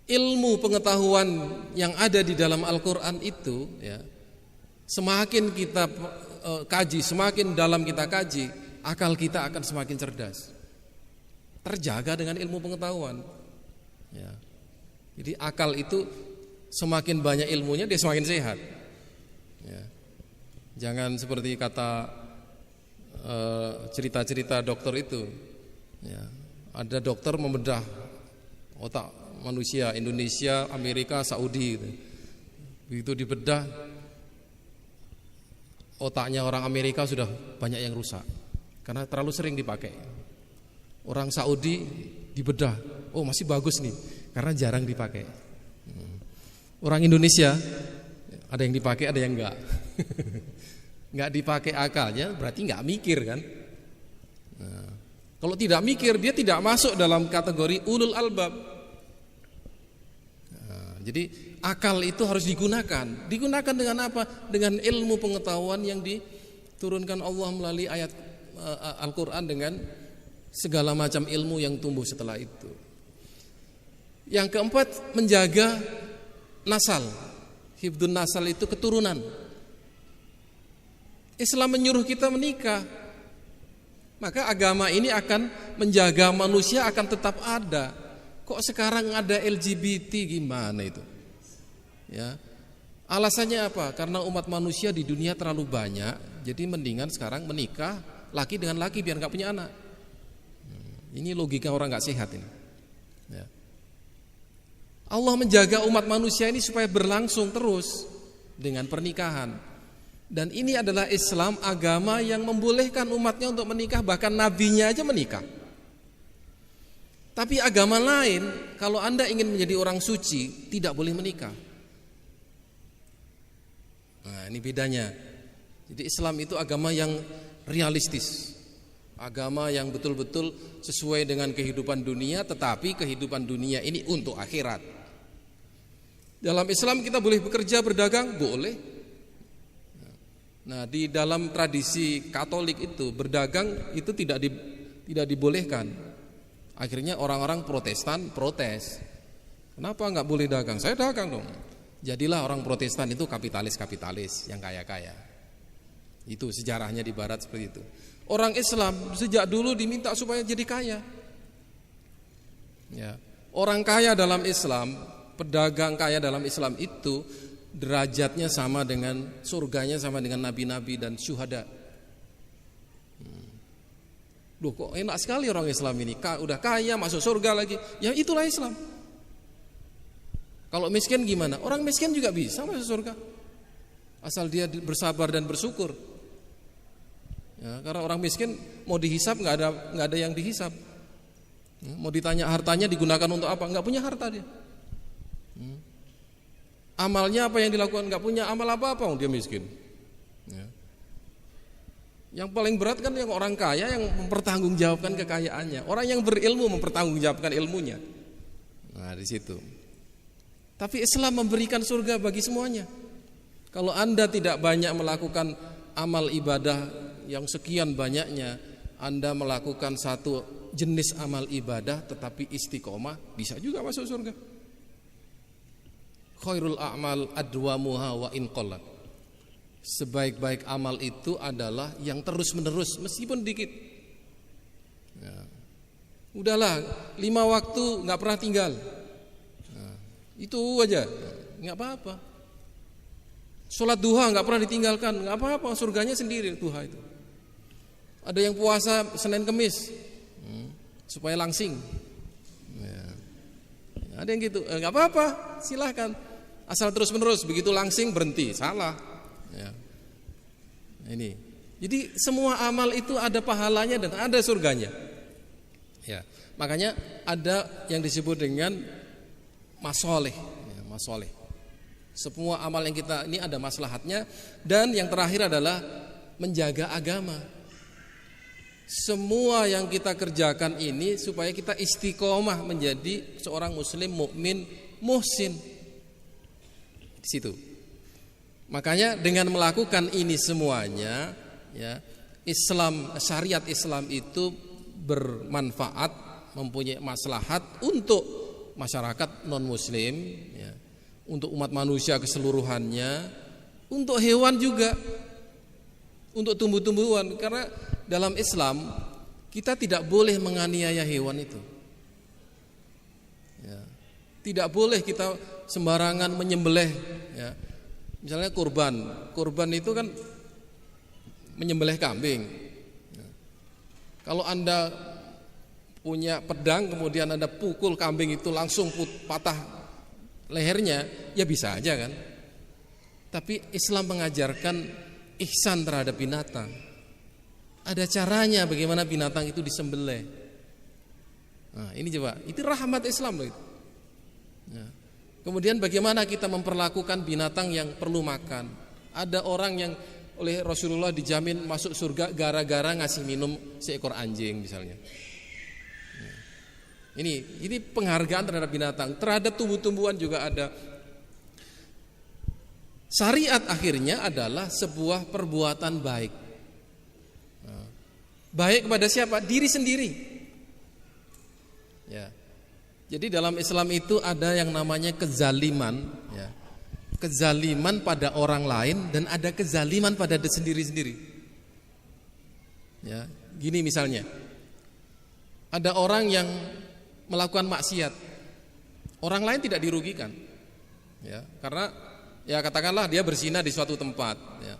[SPEAKER 1] Ilmu pengetahuan yang ada di dalam Al-Quran itu ya, semakin kita kaji, semakin dalam kita kaji, akal kita akan semakin cerdas. Terjaga dengan ilmu pengetahuan ya. Jadi akal itu semakin banyak ilmunya dia semakin sehat ya. Jangan seperti kata cerita-cerita dokter itu ya. Ada dokter membedah otak manusia Indonesia, Amerika, Saudi gitu. Begitu dibedah otaknya orang Amerika sudah banyak yang rusak karena terlalu sering dipakai. Orang Saudi dibedah, oh masih bagus nih karena jarang dipakai. Orang Indonesia ada yang dipakai, ada yang enggak. Enggak dipakai akalnya berarti enggak mikir kan. Nah, kalau tidak mikir dia tidak masuk dalam kategori ulul albab. Nah, jadi akal itu harus digunakan. Digunakan dengan apa? Dengan ilmu pengetahuan yang diturunkan Allah melalui ayat Al-Quran dengan segala macam ilmu yang tumbuh setelah itu. Yang keempat, menjaga nasal. Hifdzun nasal itu keturunan. Islam menyuruh kita menikah. Maka agama ini akan menjaga manusia akan tetap ada. Kok sekarang ada LGBT gimana itu? Ya. Alasannya apa? Karena umat manusia di dunia terlalu banyak, jadi mendingan sekarang menikah laki dengan laki biar enggak punya anak. Ini logika orang enggak sehat ini. Ya. Allah menjaga umat manusia ini supaya berlangsung terus dengan pernikahan. Dan ini adalah Islam, agama yang membolehkan umatnya untuk menikah, bahkan nabinya aja menikah. Tapi agama lain, kalau Anda ingin menjadi orang suci, tidak boleh menikah. Nah, ini bedanya. Jadi Islam itu agama yang realistis, agama yang betul-betul sesuai dengan kehidupan dunia, tetapi kehidupan dunia ini untuk akhirat. Dalam Islam kita boleh bekerja, berdagang, boleh. Nah, di dalam tradisi Katolik itu berdagang itu tidak dibolehkan. Akhirnya orang-orang Protestan protes. Kenapa nggak boleh dagang? Saya dagang dong. Jadilah orang Protestan itu kapitalis yang kaya-kaya. Itu sejarahnya di barat seperti itu. Orang Islam sejak dulu diminta supaya jadi kaya. Ya. Orang kaya dalam Islam, pedagang kaya dalam Islam itu derajatnya sama dengan surganya sama dengan nabi-nabi dan syuhada. Loh, kok enak sekali orang Islam ini, udah kaya masuk surga lagi. Ya itulah Islam. Kalau miskin gimana? Orang miskin juga bisa masuk surga, asal dia bersabar dan bersyukur. Ya, karena orang miskin mau dihisap nggak ada yang dihisap. Ya, mau ditanya hartanya digunakan untuk apa? Nggak punya harta dia. Amalnya apa yang dilakukan? Nggak punya amal apa-apa, dia miskin. Ya. Yang paling berat kan yang orang kaya yang mempertanggungjawabkan kekayaannya. Orang yang berilmu mempertanggungjawabkan ilmunya. Nah di situ. Tapi Islam memberikan surga bagi semuanya. Kalau Anda tidak banyak melakukan amal ibadah yang sekian banyaknya, Anda melakukan satu jenis amal ibadah tetapi istiqomah, bisa juga masuk surga. Khairul a'mal adwamuha wa in qallat. Sebaik-baik amal itu adalah yang terus-menerus meskipun dikit. Ya. Udahlah 5 waktu nggak pernah tinggal. Nah, itu aja, nggak apa-apa. Sholat duha nggak pernah ditinggalkan, nggak apa-apa, surganya sendiri duha itu. Ada yang puasa Senin Kemis supaya langsing. Ya. Ada yang gitu, nggak apa-apa, silahkan. Asal terus-menerus, begitu langsing berhenti, salah. Ya. Ini. Jadi semua amal itu ada pahalanya dan ada surganya. Ya. Makanya ada yang disebut dengan masoleh, ya, masoleh. Semua amal yang kita ini ada maslahatnya. Dan yang terakhir adalah menjaga agama. Semua yang kita kerjakan ini supaya kita istiqomah menjadi seorang muslim mukmin muhsin. Di situ. Makanya dengan melakukan ini semuanya, ya, Islam, syariat Islam itu bermanfaat, mempunyai maslahat untuk masyarakat non muslim, ya, untuk umat manusia keseluruhannya, untuk hewan juga, untuk tumbuh-tumbuhan. Karena dalam Islam kita tidak boleh menganiaya hewan itu. Ya. Tidak boleh kita sembarangan menyembelih. Ya. Misalnya kurban itu kan menyembelih kambing. Ya. Kalau Anda punya pedang kemudian Anda pukul kambing itu langsung patah lehernya, ya bisa aja kan. Tapi Islam mengajarkan ihsan terhadap binatang. Ada caranya bagaimana binatang itu disembelih. Nah, ini coba, itu rahmat Islam loh itu. Ya. Kemudian bagaimana kita memperlakukan binatang yang perlu makan. Ada orang yang oleh Rasulullah dijamin masuk surga gara-gara ngasih minum seekor anjing misalnya. Ya. Ini penghargaan terhadap binatang. Terhadap tumbuh-tumbuhan juga ada. Syariat akhirnya adalah sebuah perbuatan baik. Baik kepada siapa? Diri sendiri. Ya. Jadi dalam Islam itu ada yang namanya kezaliman, ya. Kezaliman pada orang lain dan ada kezaliman pada diri sendiri. Ya, gini misalnya. Ada orang yang melakukan maksiat. Orang lain tidak dirugikan. Ya, karena ya katakanlah dia berzina di suatu tempat, ya.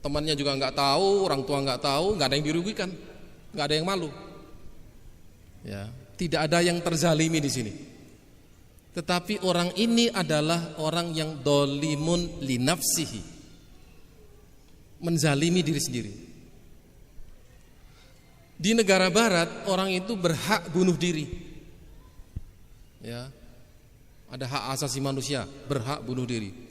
[SPEAKER 1] Temannya juga nggak tahu, orang tua nggak tahu, nggak ada yang dirugikan, nggak ada yang malu. Ya, tidak ada yang terzalimi di sini. Tetapi orang ini adalah orang yang dolimun li nafsihi, menzalimi diri sendiri. Di negara barat orang itu berhak bunuh diri. Ya, ada hak asasi manusia, berhak bunuh diri.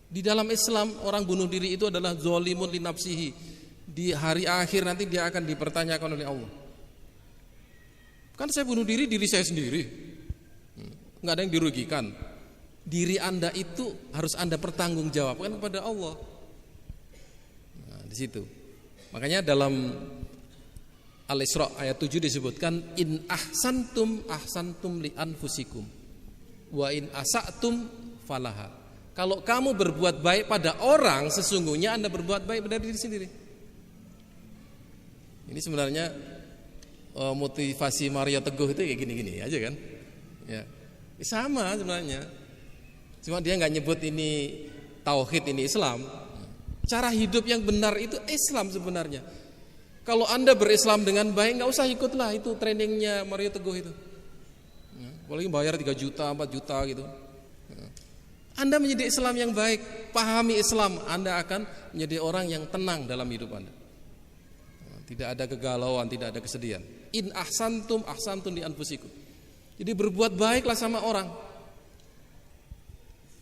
[SPEAKER 1] Di dalam Islam orang bunuh diri itu adalah zalimun li nafsihi. Di hari akhir nanti dia akan dipertanyakan oleh Allah. Kan saya bunuh diri saya sendiri. Enggak ada yang dirugikan. Diri Anda itu harus Anda pertanggungjawabkan kepada Allah. Nah, di situ. Makanya dalam Al-Isra ayat 7 disebutkan in ahsantum li anfusikum wa in asatum falaha. Kalau kamu berbuat baik pada orang, sesungguhnya Anda berbuat baik pada diri sendiri. Ini sebenarnya motivasi Mario Teguh itu kayak gini-gini aja kan? Ya, sama sebenarnya. Cuma dia nggak nyebut ini tauhid, ini Islam. Cara hidup yang benar itu Islam sebenarnya. Kalau Anda berislam dengan baik, nggak usah ikutlah itu trainingnya Mario Teguh itu. Apalagi bayar 3 juta, 4 juta gitu. Anda menjadi Islam yang baik, pahami Islam, Anda akan menjadi orang yang tenang dalam hidup Anda. Tidak ada kegalauan, tidak ada kesedihan. In ahsantum ahsantum li anfusikum. Jadi berbuat baiklah sama orang.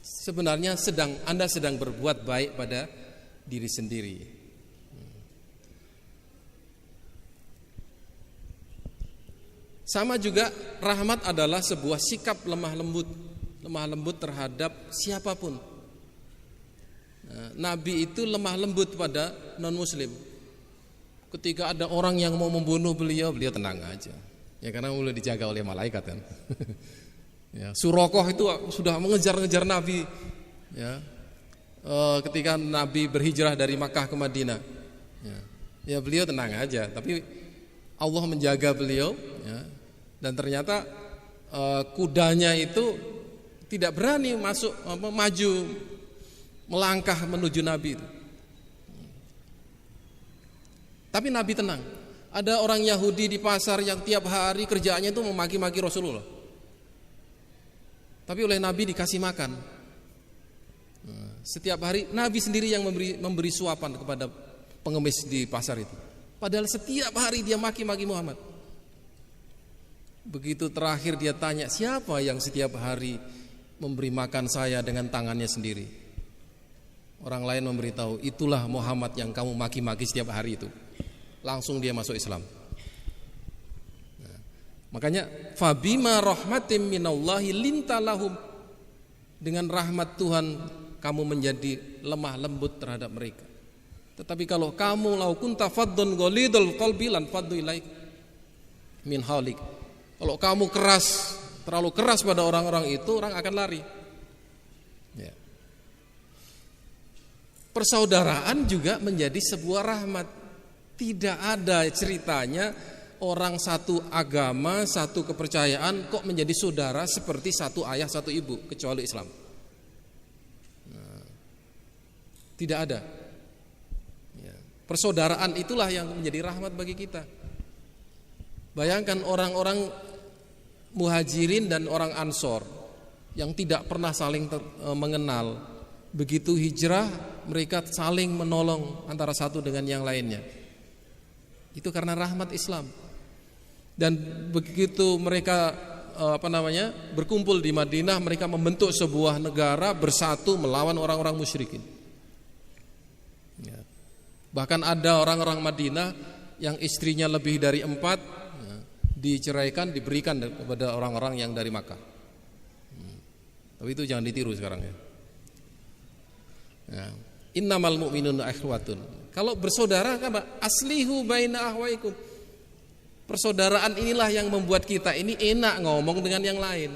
[SPEAKER 1] Sebenarnya Anda sedang berbuat baik pada diri sendiri. Sama juga rahmat adalah sebuah sikap lemah lembut terhadap siapapun. Nabi itu lemah lembut pada non muslim. Ketika ada orang yang mau membunuh beliau tenang aja. Ya karena mulai dijaga oleh malaikat kan. Ya, Surakoh itu sudah mengejar-ngejar Nabi. Ya. Ketika Nabi berhijrah dari Makkah ke Madinah, ya beliau tenang aja, tapi Allah menjaga beliau, ya, dan ternyata kudanya itu tidak berani maju melangkah menuju Nabi itu. Tapi Nabi tenang. Ada orang Yahudi di pasar yang tiap hari kerjaannya itu memaki-maki Rasulullah, tapi oleh Nabi dikasih makan. Setiap hari Nabi sendiri yang memberi suapan kepada pengemis di pasar itu. Padahal setiap hari dia maki-maki Muhammad. Begitu terakhir dia tanya, siapa yang setiap hari memberi makan saya dengan tangannya sendiri? Orang lain memberitahu, itulah Muhammad yang kamu maki-maki setiap hari itu. Langsung dia masuk Islam. Makanya fabima rahmatim minallahi lintalahum. Dengan rahmat Tuhan kamu menjadi lemah lembut terhadap mereka. Tetapi kalau kamu lau kunta faddun ghalidul qalbi lan faddu ilaik min halik. Kalau kamu keras, terlalu keras pada orang-orang itu, orang akan lari. Ya. Persaudaraan juga menjadi sebuah rahmat. Tidak ada ceritanya orang satu agama, satu kepercayaan kok menjadi saudara seperti satu ayah, satu ibu, kecuali Islam. Tidak ada. Ya. Persaudaraan itulah yang menjadi rahmat bagi kita. Bayangkan orang-orang Muhajirin dan orang Ansor yang tidak pernah saling mengenal. Begitu hijrah, mereka saling menolong antara satu dengan yang lainnya. Itu karena rahmat Islam. Dan begitu mereka berkumpul di Madinah, mereka membentuk sebuah negara bersatu melawan orang-orang musyrikin. Ya. Bahkan ada orang-orang Madinah yang istrinya lebih dari 4, ya, diceraikan, diberikan kepada orang-orang yang dari Makkah. Tapi itu jangan ditiru sekarang ya. Ya. Innamal mu'minuna ikhwatun. Kalau bersaudara kan aslihu baina ahwaikum. Persaudaraan inilah yang membuat kita ini enak ngomong dengan yang lain.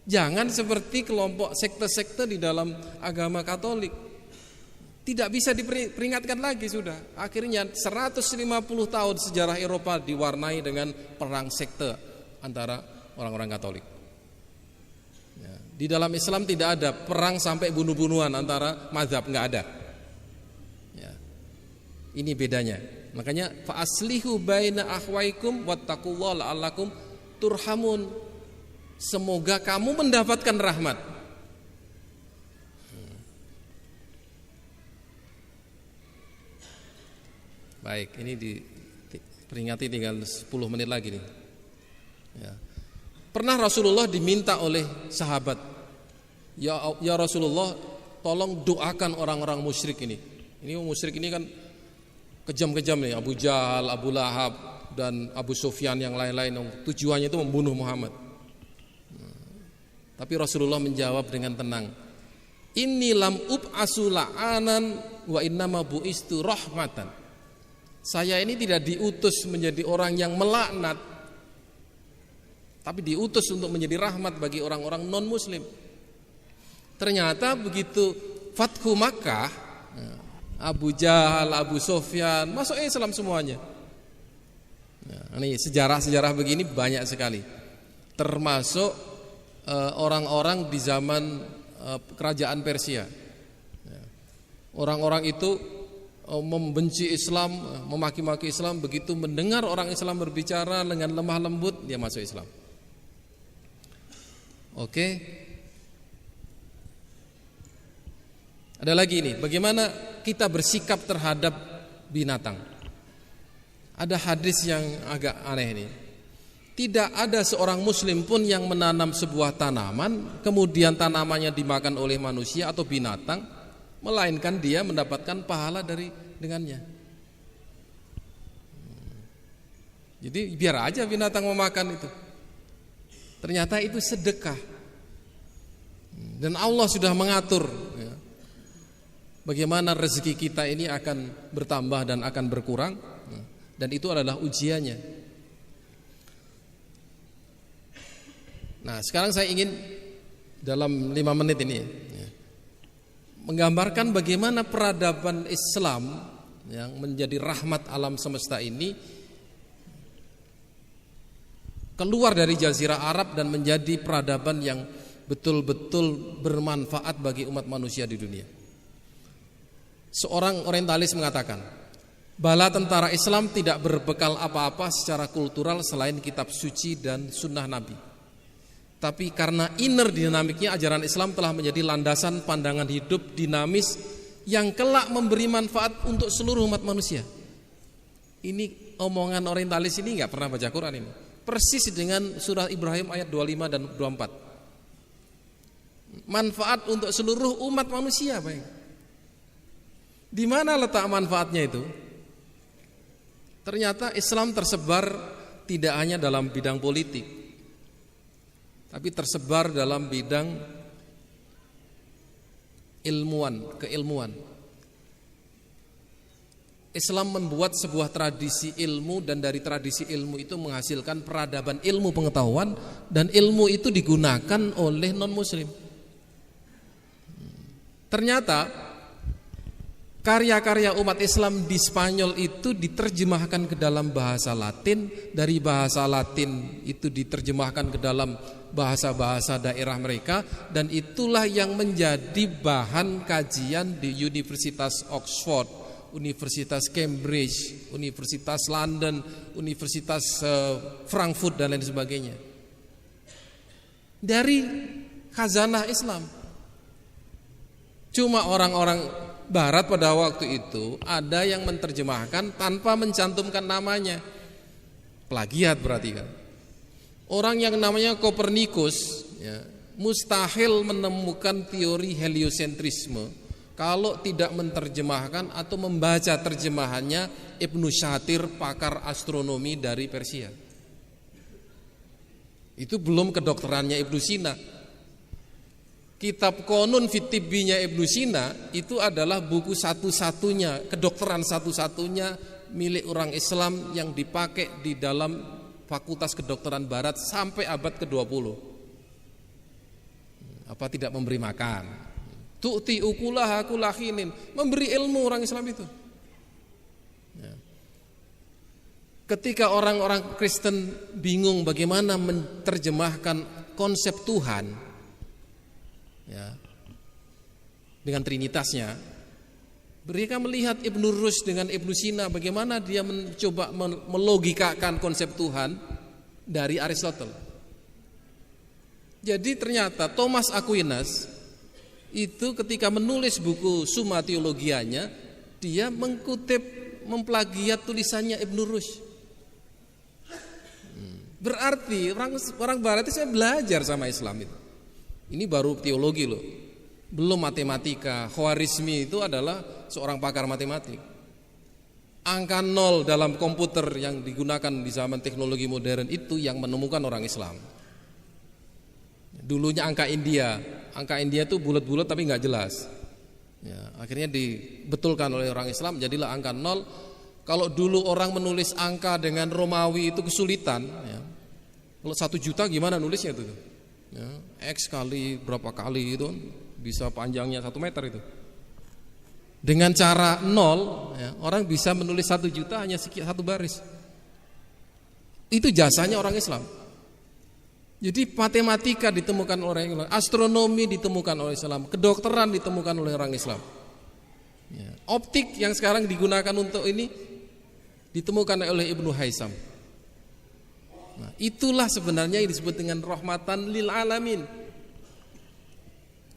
[SPEAKER 1] Jangan seperti kelompok sekte-sekte di dalam agama Katolik. Tidak bisa diperingatkan lagi sudah. Akhirnya 150 tahun sejarah Eropa diwarnai dengan perang sekte antara orang-orang Katolik. Ya. Di dalam Islam tidak ada perang sampai bunuh-bunuhan antara mazhab, nggak ada. Ya. Ini bedanya. Makanya fa aslihu baina ahwaikum wattaqullaha la'allakum turhamun. Semoga kamu mendapatkan rahmat. Baik, ini diperingati tinggal 10 menit lagi nih. Ya. Pernah Rasulullah diminta oleh sahabat, ya Rasulullah, tolong doakan orang-orang musyrik ini. Ini musyrik ini kan kejam-kejam nih, Abu Jahal, Abu Lahab, dan Abu Sufyan yang lain-lain yang tujuannya itu membunuh Muhammad. Tapi Rasulullah menjawab dengan tenang, inni lam ub'asu la'anan wa innama bu'istu rahmatan. Saya ini tidak diutus menjadi orang yang melaknat, tapi diutus untuk menjadi rahmat bagi orang-orang non-muslim. Ternyata begitu Fathu Makkah, Abu Jahal, Abu Sufyan masuk Islam semuanya. Nah, ini sejarah-sejarah begini banyak sekali. Termasuk orang-orang di zaman kerajaan Persia. Orang-orang itu membenci Islam, memaki-maki Islam. Begitu mendengar orang Islam berbicara dengan lemah lembut, dia masuk Islam. Oke. Ada lagi ini, bagaimana kita bersikap terhadap binatang. Ada hadis yang agak aneh ini. Tidak ada seorang muslim pun yang menanam sebuah tanaman, kemudian tanamannya dimakan oleh manusia atau binatang, melainkan dia mendapatkan pahala dengannya. Jadi biar aja binatang memakan itu. Ternyata itu sedekah. Dan Allah sudah mengatur bagaimana rezeki kita ini akan bertambah dan akan berkurang. Dan itu adalah ujiannya. Nah, sekarang saya ingin dalam 5 menit ini menggambarkan bagaimana peradaban Islam yang menjadi rahmat alam semesta ini keluar dari jazirah Arab dan menjadi peradaban yang betul-betul bermanfaat bagi umat manusia di dunia. Seorang orientalis mengatakan, bala tentara Islam tidak berbekal apa-apa secara kultural selain kitab suci dan sunnah Nabi. Tapi karena inner dinamiknya ajaran Islam telah menjadi landasan pandangan hidup dinamis yang kelak memberi manfaat untuk seluruh umat manusia. Ini omongan orientalis ini nggak pernah baca Quran ini. Persis dengan surah Ibrahim ayat 25 dan 24. Manfaat untuk seluruh umat manusia, baik. Di mana letak manfaatnya itu? Ternyata Islam tersebar tidak hanya dalam bidang politik, tapi tersebar dalam bidang keilmuan. Islam membuat sebuah tradisi ilmu, dan dari tradisi ilmu itu menghasilkan peradaban ilmu pengetahuan, dan ilmu itu digunakan oleh non-muslim. Ternyata karya-karya umat Islam di Spanyol itu diterjemahkan ke dalam bahasa Latin, dari bahasa Latin itu diterjemahkan ke dalam bahasa-bahasa daerah mereka, dan itulah yang menjadi bahan kajian di Universitas Oxford, Universitas Cambridge, Universitas London, Universitas Frankfurt dan lain sebagainya. Dari khazanah Islam. Cuma orang-orang Barat pada waktu itu ada yang menerjemahkan tanpa mencantumkan namanya. Plagiat berarti kan. Orang yang namanya Kopernikus mustahil menemukan teori heliosentrisme kalau tidak menerjemahkan atau membaca terjemahannya Ibnu Shatir, pakar astronomi dari Persia. Itu belum kedokterannya Ibnu Sina. Kitab Qanun fit Tibbinya Ibnu Sina itu adalah buku satu-satunya, kedokteran satu-satunya milik orang Islam yang dipakai di dalam fakultas kedokteran barat sampai abad ke-20. Apa tidak memberi makan? Tu'ti ukulaha kulahinin, memberi ilmu orang Islam itu. Ketika orang-orang Kristen bingung bagaimana menerjemahkan konsep Tuhan dengan trinitasnya, mereka melihat Ibnu Rushd dengan Ibnu Sina bagaimana dia mencoba melogikakan konsep Tuhan dari Aristotle. Jadi ternyata Thomas Aquinas itu ketika menulis buku Summa Theologianya, dia memplagiat tulisannya Ibnu Rushd. Berarti orang Barat itu saya belajar sama Islam itu. Ini baru teologi loh, belum matematika. Khwarizmi itu adalah seorang pakar matematik. Angka 0 dalam komputer yang digunakan di zaman teknologi modern itu yang menemukan orang Islam. Dulunya angka India itu bulat-bulat tapi nggak jelas. Akhirnya dibetulkan oleh orang Islam, jadilah angka 0. Kalau dulu orang menulis angka dengan Romawi itu kesulitan. Kalau 1 juta gimana nulisnya itu? X kali berapa kali itu bisa panjangnya 1 meter itu. Dengan cara nol, ya, orang bisa menulis 1 juta hanya 1 baris. Itu jasanya orang Islam. Jadi matematika ditemukan oleh orang Islam, astronomi ditemukan oleh Islam, kedokteran ditemukan oleh orang Islam. Ya. Optik yang sekarang digunakan untuk ini ditemukan oleh Ibnu Haisam. Nah, itulah sebenarnya yang disebut dengan rahmatan lil alamin.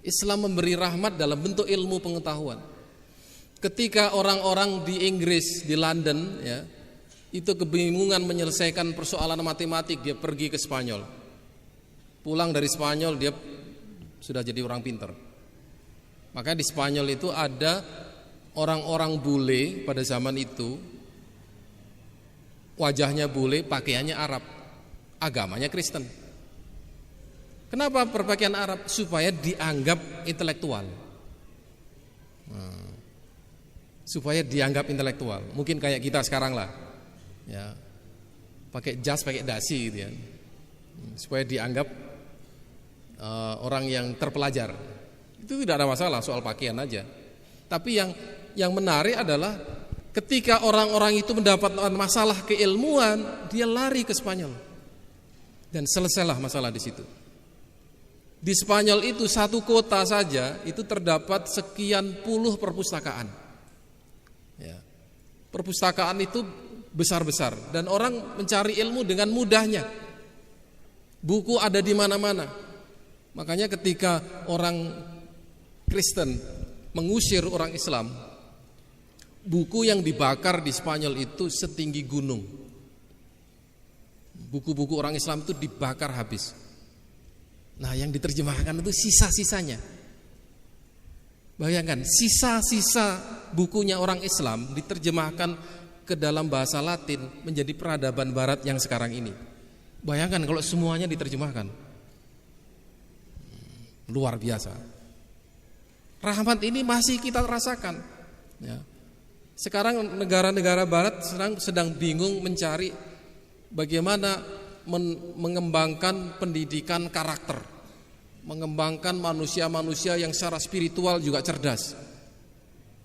[SPEAKER 1] Islam memberi rahmat dalam bentuk ilmu pengetahuan. Ketika orang-orang di Inggris, di London, ya, itu kebingungan menyelesaikan persoalan matematik, dia pergi ke Spanyol. Pulang dari Spanyol dia sudah jadi orang pintar. Maka di Spanyol itu ada orang-orang bule pada zaman itu, wajahnya bule, pakaiannya Arab, agamanya Kristen. Kenapa berpakaian Arab? Supaya dianggap intelektual. Supaya dianggap intelektual. Mungkin kayak kita sekarang lah, ya, pakai jas, pakai dasi gitu ya, supaya dianggap orang yang terpelajar. Itu tidak ada masalah soal pakaian aja. Tapi yang menarik adalah ketika orang-orang itu mendapat masalah keilmuan, dia lari ke Spanyol dan selesailah masalah di situ. Di Spanyol itu 1 kota saja itu terdapat sekian puluh perpustakaan. Ya. Perpustakaan itu besar-besar dan orang mencari ilmu dengan mudahnya. Buku ada di mana-mana. Makanya ketika orang Kristen mengusir orang Islam, buku yang dibakar di Spanyol itu setinggi gunung. Buku-buku orang Islam itu dibakar habis. Nah, yang diterjemahkan itu sisa-sisanya. Bayangkan, sisa-sisa bukunya orang Islam diterjemahkan ke dalam bahasa Latin menjadi peradaban barat yang sekarang ini. Bayangkan kalau semuanya diterjemahkan. Luar biasa. Rahmat ini masih kita rasakan. Ya. Sekarang negara-negara barat sedang bingung mencari bagaimana mengembangkan pendidikan karakter, mengembangkan manusia-manusia yang secara spiritual juga cerdas.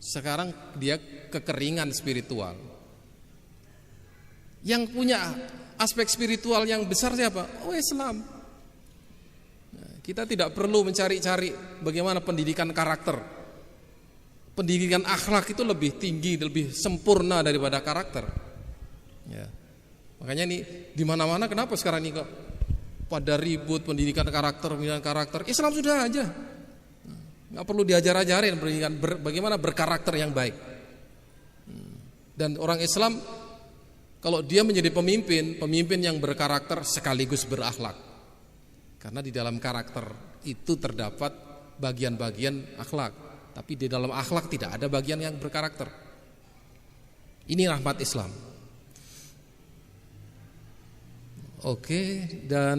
[SPEAKER 1] Sekarang dia kekeringan spiritual. Yang punya aspek spiritual yang besar siapa? Oh, Islam. Nah, kita tidak perlu mencari-cari bagaimana pendidikan karakter. Pendidikan akhlak itu lebih tinggi, lebih sempurna daripada karakter. Ya. Makanya ini di mana-mana kenapa sekarang ini kok pada ribut pendidikan karakter. Islam sudah aja. Nggak perlu diajar-ajarin pendidikan bagaimana berkarakter yang baik. Dan orang Islam kalau dia menjadi pemimpin yang berkarakter sekaligus berakhlak. Karena di dalam karakter itu terdapat bagian-bagian akhlak, tapi di dalam akhlak tidak ada bagian yang berkarakter. Ini rahmat Islam. Oke, dan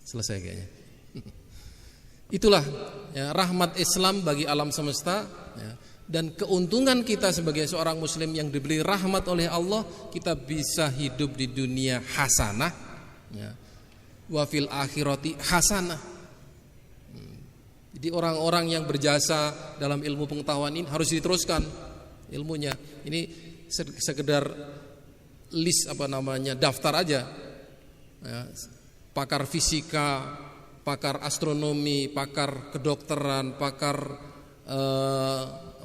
[SPEAKER 1] selesai kayaknya. Itulah ya, rahmat Islam bagi alam semesta ya. Dan keuntungan kita sebagai seorang muslim yang diberi rahmat oleh Allah, kita bisa hidup di dunia hasanah ya. Wa fil akhirati hasanah. Jadi orang-orang yang berjasa dalam ilmu pengetahuan ini harus diteruskan ilmunya. Ini sekedar list daftar aja ya, pakar fisika, pakar astronomi, pakar kedokteran, pakar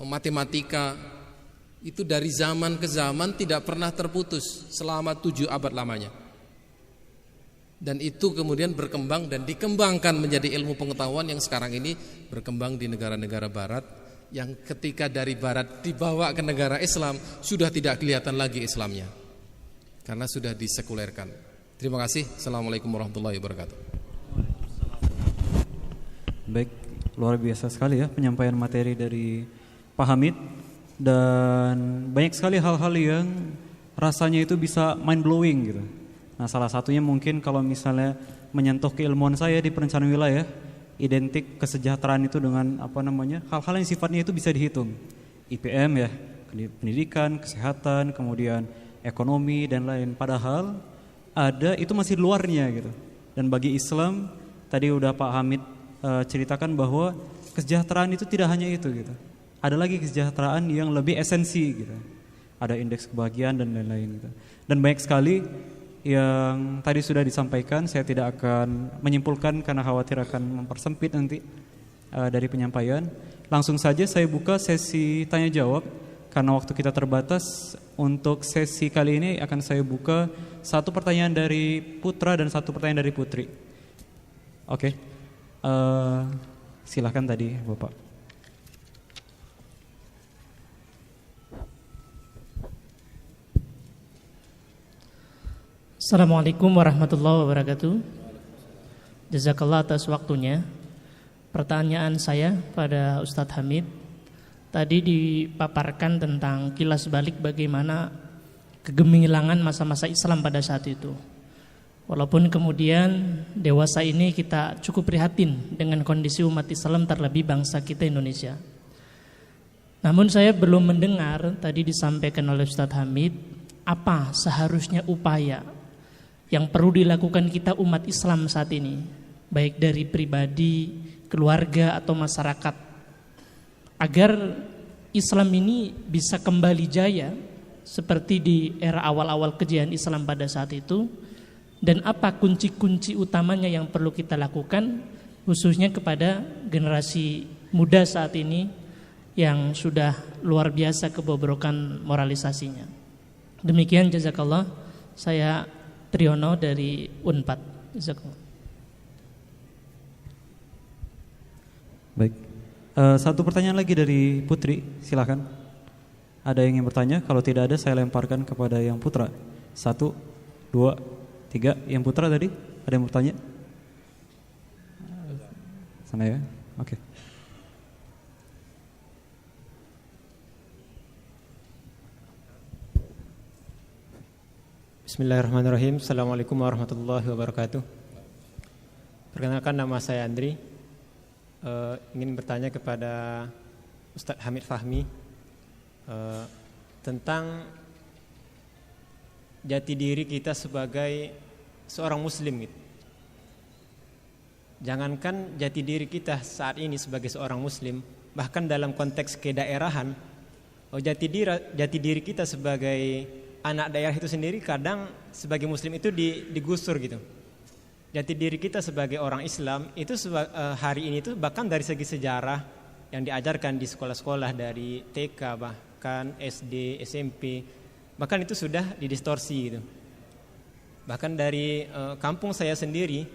[SPEAKER 1] matematika, itu dari zaman ke zaman tidak pernah terputus selama 7 abad lamanya. Dan itu kemudian berkembang dan dikembangkan menjadi ilmu pengetahuan yang sekarang ini berkembang di negara-negara barat, yang ketika dari barat dibawa ke negara Islam sudah tidak kelihatan lagi Islamnya karena sudah disekulerkan. Terima kasih. Assalamualaikum warahmatullahi wabarakatuh.
[SPEAKER 2] Baik, luar biasa sekali ya penyampaian materi dari Pak Hamid, dan banyak sekali hal-hal yang rasanya itu bisa mind blowing gitu. Nah, salah satunya mungkin kalau misalnya menyentuh keilmuan saya di perencanaan wilayah, identik kesejahteraan itu dengan hal-hal yang sifatnya itu bisa dihitung. IPM ya, pendidikan, kesehatan, kemudian ekonomi dan lain. Padahal ada itu masih di luarnya gitu. Dan bagi Islam tadi udah Pak Hamid ceritakan bahwa kesejahteraan itu tidak hanya itu gitu. Ada lagi kesejahteraan yang lebih esensi gitu. Ada indeks kebahagiaan dan lain-lain gitu. Dan banyak sekali yang tadi sudah disampaikan, saya tidak akan menyimpulkan karena khawatir akan mempersempit nanti dari penyampaian. Langsung saja saya buka sesi tanya jawab karena waktu kita terbatas. Untuk sesi kali ini akan saya buka 1 pertanyaan dari Putra dan 1 pertanyaan dari Putri. Oke. Silahkan tadi Bapak.
[SPEAKER 3] Assalamualaikum warahmatullahi wabarakatuh. Jazakallah atas waktunya. Pertanyaan saya pada Ustadz Hamid, tadi dipaparkan tentang kilas balik bagaimana kegemilangan masa-masa Islam pada saat itu. Walaupun kemudian dewasa ini kita cukup prihatin dengan kondisi umat Islam, terlebih bangsa kita Indonesia. Namun saya belum mendengar tadi disampaikan oleh Ustadz Hamid apa seharusnya upaya yang perlu dilakukan kita umat Islam saat ini, baik dari pribadi, keluarga atau masyarakat, agar Islam ini bisa kembali jaya seperti di era awal-awal kejayaan Islam pada saat itu. Dan apa kunci-kunci utamanya yang perlu kita lakukan, khususnya kepada generasi muda saat ini yang sudah luar biasa kebobrokan moralisasinya. Demikian, jazakallah. Saya Triyono dari Unpad. Jazakallah.
[SPEAKER 2] Baik. 1 pertanyaan lagi dari Putri, silakan. Ada yang ingin bertanya? Kalau tidak ada, saya lemparkan kepada yang Putra. 1, 2, 3. Yang Putra tadi, ada yang bertanya? Sana ya, oke.
[SPEAKER 4] Bismillahirrahmanirrahim. Assalamualaikum warahmatullahi wabarakatuh. Perkenalkan, nama saya Andri. Ingin bertanya kepada Ustadz Hamid Fahmi tentang jati diri kita sebagai seorang muslim gitu. Jangankan jati diri kita saat ini sebagai seorang muslim, bahkan dalam konteks kedaerahan, jati diri kita sebagai anak daerah itu sendiri kadang sebagai muslim itu digusur gitu. Jati diri kita sebagai orang Islam itu hari ini itu bahkan dari segi sejarah yang diajarkan di sekolah-sekolah dari TK bahkan SD, SMP, bahkan itu sudah didistorsi gitu. Bahkan dari kampung saya sendiri,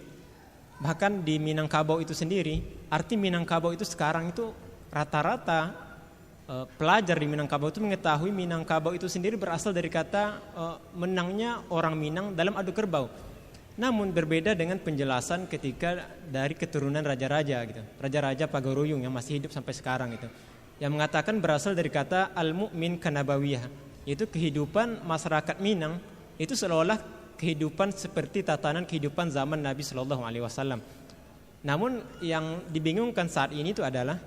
[SPEAKER 4] bahkan di Minangkabau itu sendiri, arti Minangkabau itu sekarang itu rata-rata pelajar di Minangkabau itu mengetahui Minangkabau itu sendiri berasal dari kata menangnya orang Minang dalam adu kerbau. Namun berbeda dengan penjelasan ketika dari keturunan raja-raja gitu, raja-raja Pagaruyung yang masih hidup sampai sekarang itu, yang mengatakan berasal dari kata al-mu'min kanabawiyah, yaitu kehidupan masyarakat Minang itu seolah kehidupan seperti tatanan kehidupan zaman Nabi Shallallahu Alaihi Wasallam. Namun yang dibingungkan saat ini itu adalah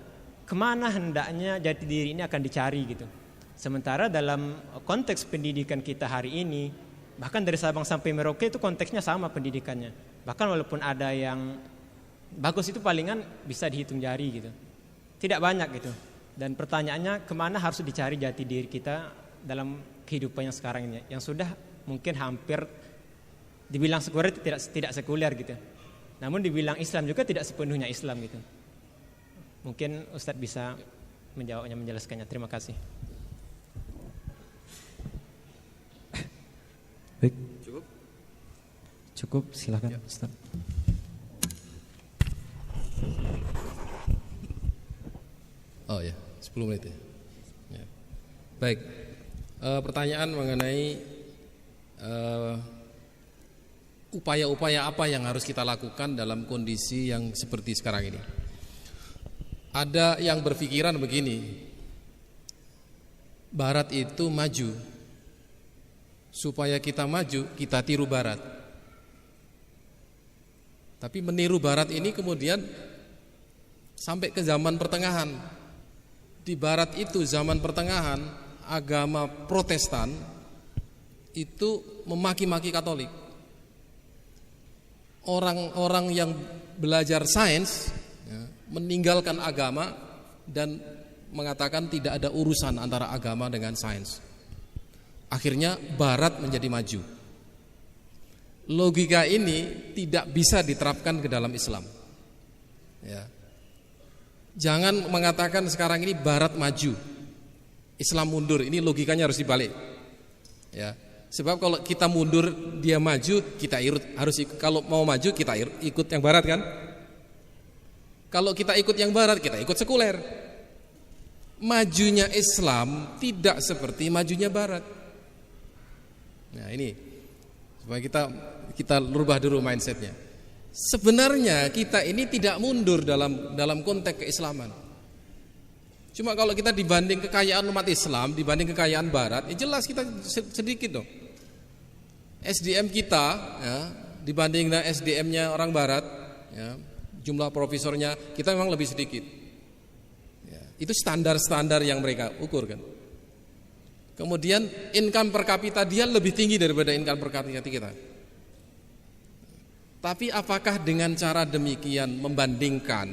[SPEAKER 4] kemana hendaknya jati diri ini akan dicari gitu. Sementara dalam konteks pendidikan kita hari ini, bahkan dari Sabang sampai Merauke itu konteksnya sama pendidikannya. Bahkan walaupun ada yang bagus itu palingan bisa dihitung jari gitu, tidak banyak gitu. Dan pertanyaannya kemana harus dicari jati diri kita dalam kehidupan yang sekarang ini, yang sudah mungkin hampir dibilang sekuler tidak sekuler gitu. Namun dibilang Islam juga tidak sepenuhnya Islam gitu. Mungkin Ustadz bisa menjawabnya, menjelaskannya. Terima kasih.
[SPEAKER 2] Baik. Cukup, silakan Ustaz.
[SPEAKER 1] Oh ya, 10 menit ya. Ya. Baik. Pertanyaan mengenai upaya-upaya apa yang harus kita lakukan dalam kondisi yang seperti sekarang ini. Ada yang berpikiran begini, Barat itu maju, supaya kita maju, kita tiru Barat. Tapi meniru Barat ini kemudian sampai ke zaman pertengahan. Di Barat itu zaman pertengahan, agama Protestan itu memaki-maki Katolik. orang-orang yang belajar sains ya, meninggalkan agama dan mengatakan tidak ada urusan antara agama dengan sains. Akhirnya Barat menjadi maju. Logika ini tidak bisa diterapkan ke dalam Islam. Ya. Jangan mengatakan sekarang ini Barat maju, Islam mundur. Ini logikanya harus dibalik. Ya. Sebab kalau kita mundur, dia maju, kita harus ikut. Kalau mau maju, kita ikut yang Barat kan? Kalau kita ikut yang Barat, kita ikut sekuler. Majunya Islam tidak seperti majunya Barat. Nah ini supaya kita rubah dulu mindsetnya. Sebenarnya kita ini tidak mundur dalam konteks keislaman. Cuma kalau kita dibanding kekayaan umat Islam dibanding kekayaan Barat, ya jelas kita sedikit dong. SDM kita ya, dibanding dengan SDM-nya orang Barat, ya, jumlah profesornya kita memang lebih sedikit. Ya, itu standar-standar yang mereka ukur kan. Kemudian income per kapita dia lebih tinggi daripada income per kapita kita. Tapi apakah dengan cara demikian membandingkan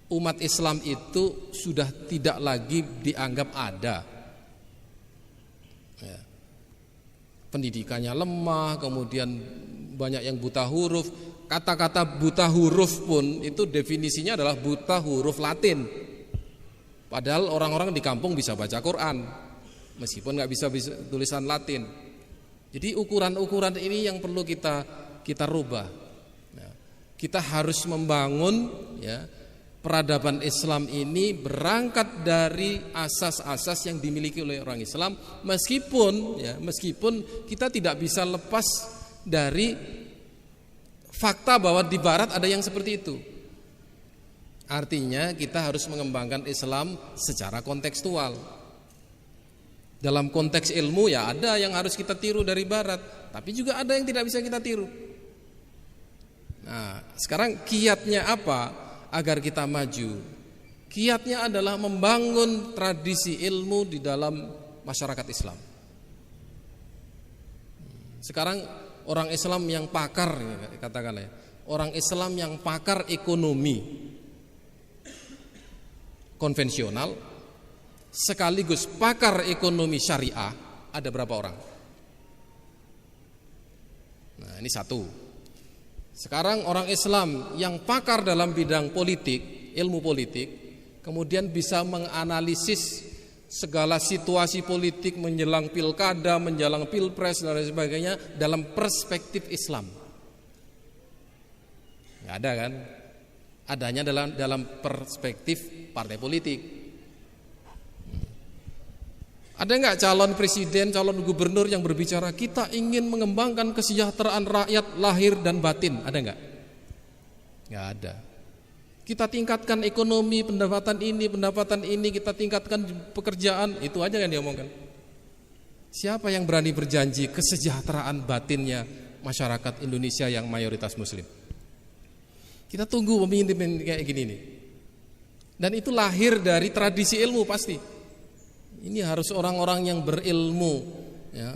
[SPEAKER 1] umat Islam itu sudah tidak lagi dianggap ada? Ya. Pendidikannya lemah, kemudian banyak yang buta huruf. Kata-kata buta huruf pun itu definisinya adalah buta huruf Latin. Padahal orang-orang di kampung bisa baca Quran. Meskipun nggak bisa tulisan Latin. Jadi ukuran-ukuran ini yang perlu kita rubah. Ya. Kita harus membangun ya, peradaban Islam ini berangkat dari asas-asas yang dimiliki oleh orang Islam. Meskipun kita tidak bisa lepas dari fakta bahwa di Barat ada yang seperti itu. Artinya kita harus mengembangkan Islam secara kontekstual. Dalam konteks ilmu ya ada yang harus kita tiru dari Barat, tapi juga ada yang tidak bisa kita tiru. Nah, sekarang kiatnya apa agar kita maju? Kiatnya adalah membangun tradisi ilmu di dalam masyarakat Islam. Sekarang orang Islam yang pakar, katakanlah ya, orang Islam yang pakar ekonomi konvensional sekaligus pakar ekonomi syariah ada berapa orang? Nah ini satu. Sekarang orang Islam yang pakar dalam bidang politik, ilmu politik, kemudian bisa menganalisis segala situasi politik menjelang pilkada, menjelang pilpres dan lain sebagainya dalam perspektif Islam. Nggak ada kan? Adanya dalam perspektif partai politik. Ada nggak calon presiden, calon gubernur yang berbicara kita ingin mengembangkan kesejahteraan rakyat lahir dan batin? Ada nggak? Nggak ada. Kita tingkatkan ekonomi, pendapatan ini, kita tingkatkan pekerjaan, itu aja yang diomongkan. Siapa yang berani berjanji kesejahteraan batinnya masyarakat Indonesia yang mayoritas Muslim? Kita tunggu pemimpin kayak gini nih. Dan itu lahir dari tradisi ilmu pasti. Ini harus orang-orang yang berilmu, ya,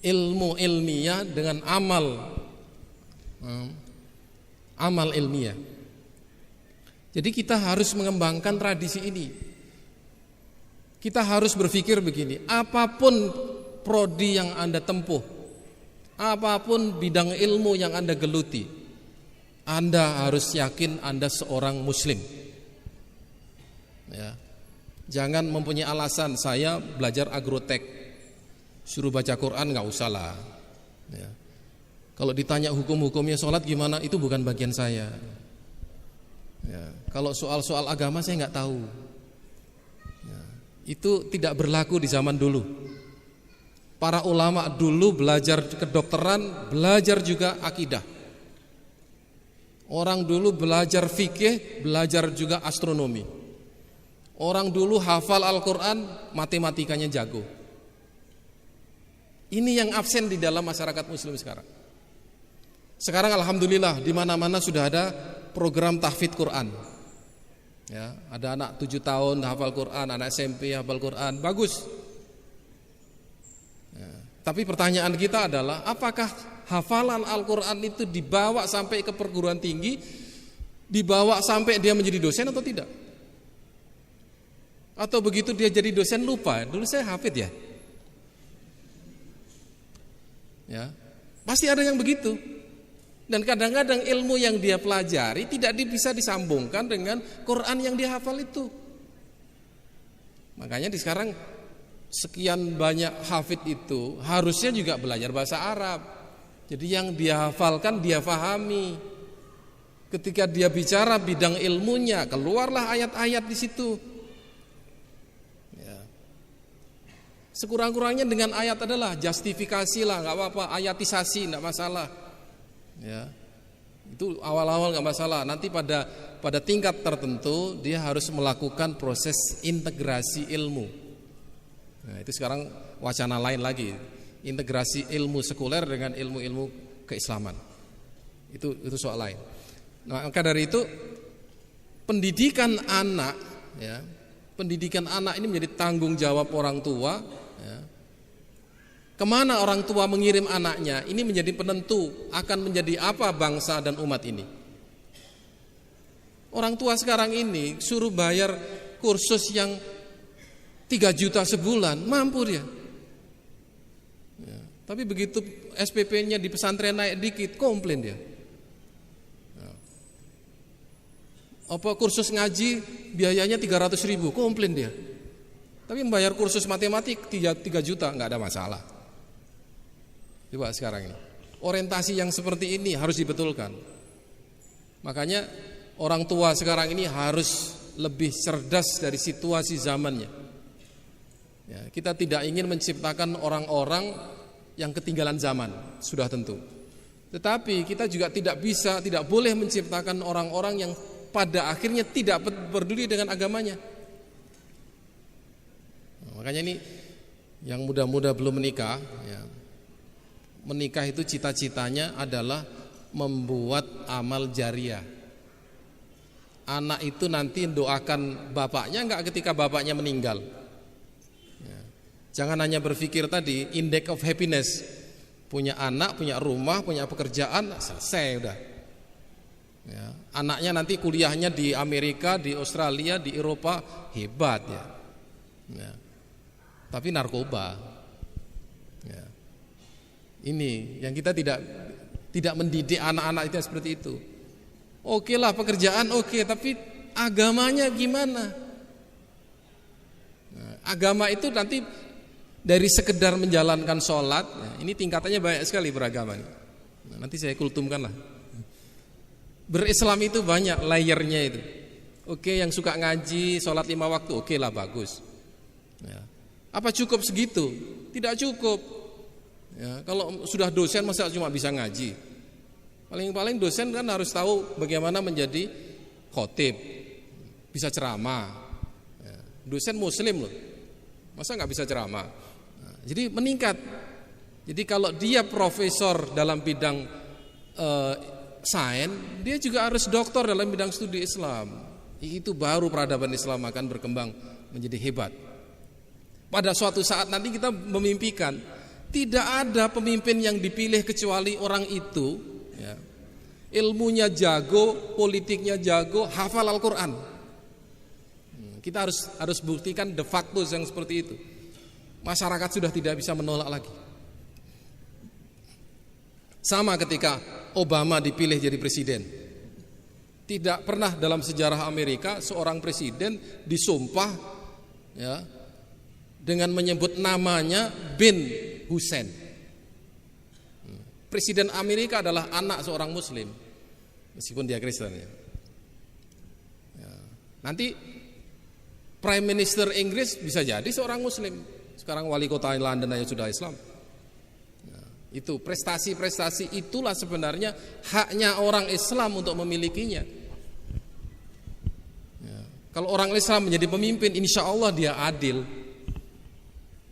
[SPEAKER 1] ilmu ilmiah dengan amal ilmiah. Jadi kita harus mengembangkan tradisi ini. Kita harus berpikir begini, apapun prodi yang Anda tempuh, apapun bidang ilmu yang Anda geluti, Anda harus yakin Anda seorang Muslim. Ya. Jangan mempunyai alasan saya belajar agrotek, suruh baca Quran nggak usah lah. Ya. Kalau ditanya hukum-hukumnya sholat gimana, itu bukan bagian saya. Ya. Kalau soal-soal agama saya nggak tahu. Ya. Itu tidak berlaku di zaman dulu. Para ulama dulu belajar kedokteran, belajar juga akidah. Orang dulu belajar fikih, belajar juga astronomi. Orang dulu hafal Al-Quran, matematikanya jago. Ini yang absen di dalam masyarakat Muslim sekarang. Sekarang alhamdulillah di mana-mana sudah ada program tahfidz Quran. Ya, ada anak 7 tahun hafal Quran, anak SMP hafal Quran, bagus. Ya, tapi pertanyaan kita adalah apakah hafalan Al-Quran itu dibawa sampai ke perguruan tinggi, dibawa sampai dia menjadi dosen atau tidak? Atau begitu dia jadi dosen lupa, dulu saya hafid ya. Ya, pasti ada yang begitu. Dan kadang-kadang ilmu yang dia pelajari tidak bisa disambungkan dengan Quran yang dia hafal itu. Makanya di sekarang sekian banyak hafid itu harusnya juga belajar bahasa Arab. Jadi yang dia hafalkan dia fahami. Ketika dia bicara bidang ilmunya, keluarlah ayat-ayat di situ. Ya. Sekurang-kurangnya dengan ayat adalah justifikasi lah, nggak apa-apa, ayatisasi nggak masalah. Ya, itu awal-awal nggak masalah. Nanti pada tingkat tertentu dia harus melakukan proses integrasi ilmu. Nah, itu sekarang wacana lain lagi, integrasi ilmu sekuler dengan ilmu-ilmu keislaman. Itu soal lain. Nah, maka dari itu pendidikan anak, ya, pendidikan anak ini menjadi tanggung jawab orang tua. Ya. Kemana orang tua mengirim anaknya, ini menjadi penentu akan menjadi apa bangsa dan umat ini. Orang tua sekarang ini suruh bayar kursus yang 3 juta sebulan, mampu dia. Ya, tapi begitu SPP-nya di pesantren naik dikit, komplain dia. Ya. Apa kursus ngaji biayanya 300.000, komplain dia. Tapi membayar kursus matematik 3 juta, nggak ada masalah. Coba sekarang ini, orientasi yang seperti ini harus dibetulkan. Makanya orang tua sekarang ini harus lebih cerdas dari situasi zamannya. Ya, kita tidak ingin menciptakan orang-orang yang ketinggalan zaman, sudah tentu. Tetapi kita juga tidak boleh menciptakan orang-orang yang pada akhirnya tidak peduli dengan agamanya. Nah, makanya ini yang muda-muda belum menikah, ya, menikah itu cita-citanya adalah membuat amal jariah. Anak itu nanti doakan bapaknya enggak ketika bapaknya meninggal. Ya. Jangan hanya berpikir tadi index of happiness, punya anak, punya rumah, punya pekerjaan, selesai udah. Ya. Anaknya nanti kuliahnya di Amerika, di Australia, di Eropa, hebat ya. Ya. Tapi narkoba. Ya. Ini yang kita tidak mendidik anak-anak itu seperti itu. Oke lah pekerjaan oke, tapi agamanya gimana? Nah, agama itu nanti dari sekedar menjalankan sholat, nah, ini tingkatannya banyak sekali beragama. Nah, nanti saya kultumkan lah. Berislam itu banyak layernya itu. Oke, yang suka ngaji, sholat 5 waktu, oke lah bagus. Ya. Apa cukup segitu? Tidak cukup. Ya, kalau sudah dosen masa cuma bisa ngaji? Paling-paling dosen kan harus tahu bagaimana menjadi khotib, bisa ceramah. Ya, dosen muslim loh, masa nggak bisa ceramah? Nah, jadi meningkat. Jadi kalau dia profesor dalam bidang sains, dia juga harus doktor dalam bidang studi Islam. Itu baru peradaban Islam akan berkembang menjadi hebat. Pada suatu saat nanti kita memimpikan tidak ada pemimpin yang dipilih kecuali orang itu, ya, ilmunya jago, politiknya jago, hafal Al-Quran. Kita harus buktikan de facto yang seperti itu. Masyarakat sudah tidak bisa menolak lagi. Sama ketika Obama dipilih jadi presiden. Tidak pernah dalam sejarah Amerika seorang presiden disumpah, ya, dengan menyebut namanya bin Hussein. Presiden Amerika adalah anak seorang muslim, meskipun dia Kristen ya. Ya. Nanti Prime Minister Inggris bisa jadi seorang muslim. Sekarang wali kota London aja sudah Islam. Ya. Itu prestasi-prestasi itulah sebenarnya haknya orang Islam untuk memilikinya. Ya. Kalau orang Islam menjadi pemimpin, insya Allah dia adil.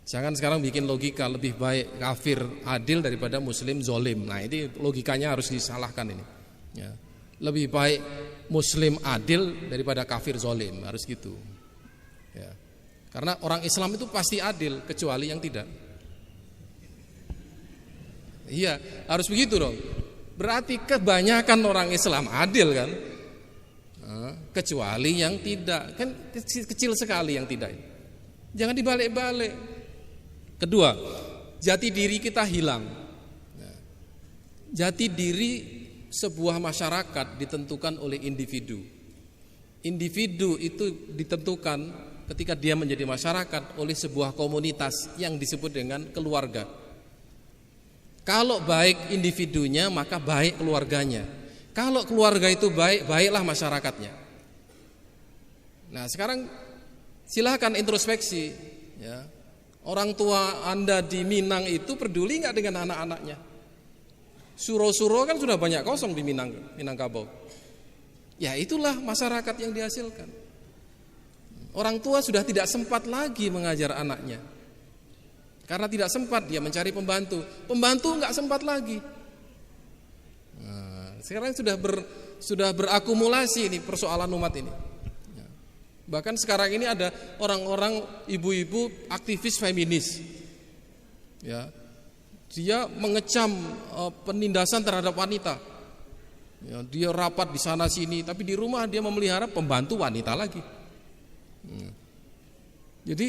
[SPEAKER 1] Jangan sekarang bikin logika lebih baik kafir adil daripada muslim zolim. Nah ini logikanya harus disalahkan ini. Ya. Lebih baik muslim adil daripada kafir zolim, harus gitu. Ya. Karena orang Islam itu pasti adil kecuali yang tidak. Iya, harus begitu dong. Berarti kebanyakan orang Islam adil kan? Kecuali yang tidak, kan kecil sekali yang tidak. Jangan dibalik-balik. Kedua, jati diri kita hilang. Jati diri sebuah masyarakat ditentukan oleh individu. Individu itu ditentukan ketika dia menjadi masyarakat oleh sebuah komunitas yang disebut dengan keluarga. Kalau baik individunya, maka baik keluarganya. Kalau keluarga itu baik, baiklah masyarakatnya. Nah, sekarang silahkan introspeksi ya. Orang tua Anda di Minang itu peduli nggak dengan anak-anaknya? Suro-suro kan sudah banyak kosong di Minangkabau. Ya itulah masyarakat yang dihasilkan. Orang tua sudah tidak sempat lagi mengajar anaknya. Karena tidak sempat dia mencari pembantu. Pembantu nggak sempat lagi. Nah, sekarang sudah berakumulasi ini persoalan umat ini. Bahkan sekarang ini ada orang-orang ibu-ibu aktivis feminis. Ya. Dia mengecam penindasan terhadap wanita. Ya, dia rapat di sana sini, tapi di rumah dia memelihara pembantu wanita lagi. Jadi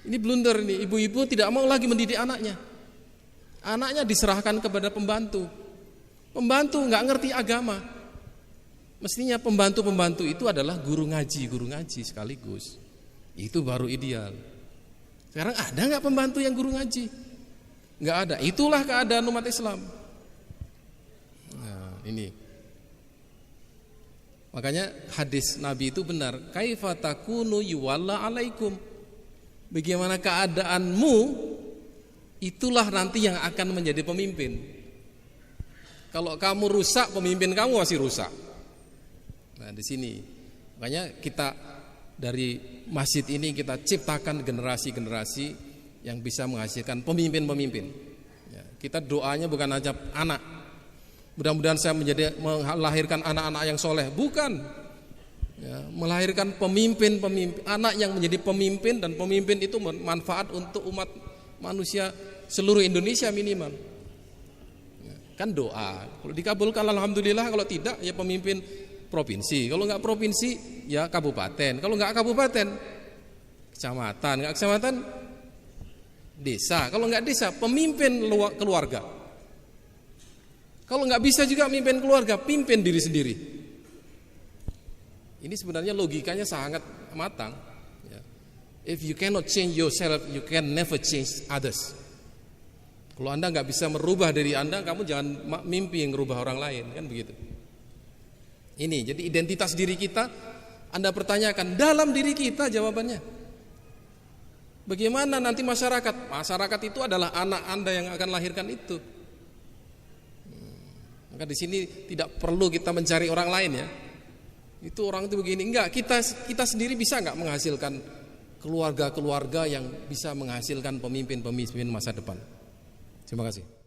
[SPEAKER 1] ini blunder ini, ibu-ibu tidak mau lagi mendidik anaknya. Anaknya diserahkan kepada pembantu. Pembantu nggak ngerti agama. Mestinya pembantu-pembantu itu adalah guru ngaji sekaligus. Itu baru ideal. Sekarang ada nggak pembantu yang guru ngaji? Nggak ada. Itulah keadaan umat Islam. Nah, ini. Makanya hadis Nabi itu benar. Kaifa takunu yuwalla alaikum. Bagaimana keadaanmu, itulah nanti yang akan menjadi pemimpin. Kalau kamu rusak, pemimpin kamu masih rusak. Nah, di sini makanya kita dari masjid ini kita ciptakan generasi-generasi yang bisa menghasilkan pemimpin-pemimpin. Ya, kita doanya bukan hanya anak. Mudah-mudahan saya melahirkan anak-anak yang soleh, bukan. Ya, melahirkan pemimpin-pemimpin, anak yang menjadi pemimpin, dan pemimpin itu manfaat untuk umat manusia seluruh Indonesia minimal. Ya, kan doa. Kalau dikabulkan alhamdulillah, kalau tidak ya pemimpin provinsi, kalau nggak provinsi ya kabupaten, kalau nggak kabupaten kecamatan, nggak kecamatan desa, kalau nggak desa pemimpin keluarga, kalau nggak bisa juga pimpin keluarga, pimpin diri sendiri. Ini sebenarnya logikanya sangat matang. If you cannot change yourself, you can never change others. Kalau Anda nggak bisa merubah diri Anda, kamu jangan mimpi yang merubah orang lain, kan begitu. Ini jadi identitas diri kita Anda pertanyakan dalam diri kita, jawabannya bagaimana nanti masyarakat itu adalah anak Anda yang akan lahirkan itu. Maka di sini tidak perlu kita mencari orang lain ya. Itu orang itu begini, enggak, kita sendiri bisa enggak menghasilkan keluarga-keluarga yang bisa menghasilkan pemimpin-pemimpin masa depan. Terima kasih.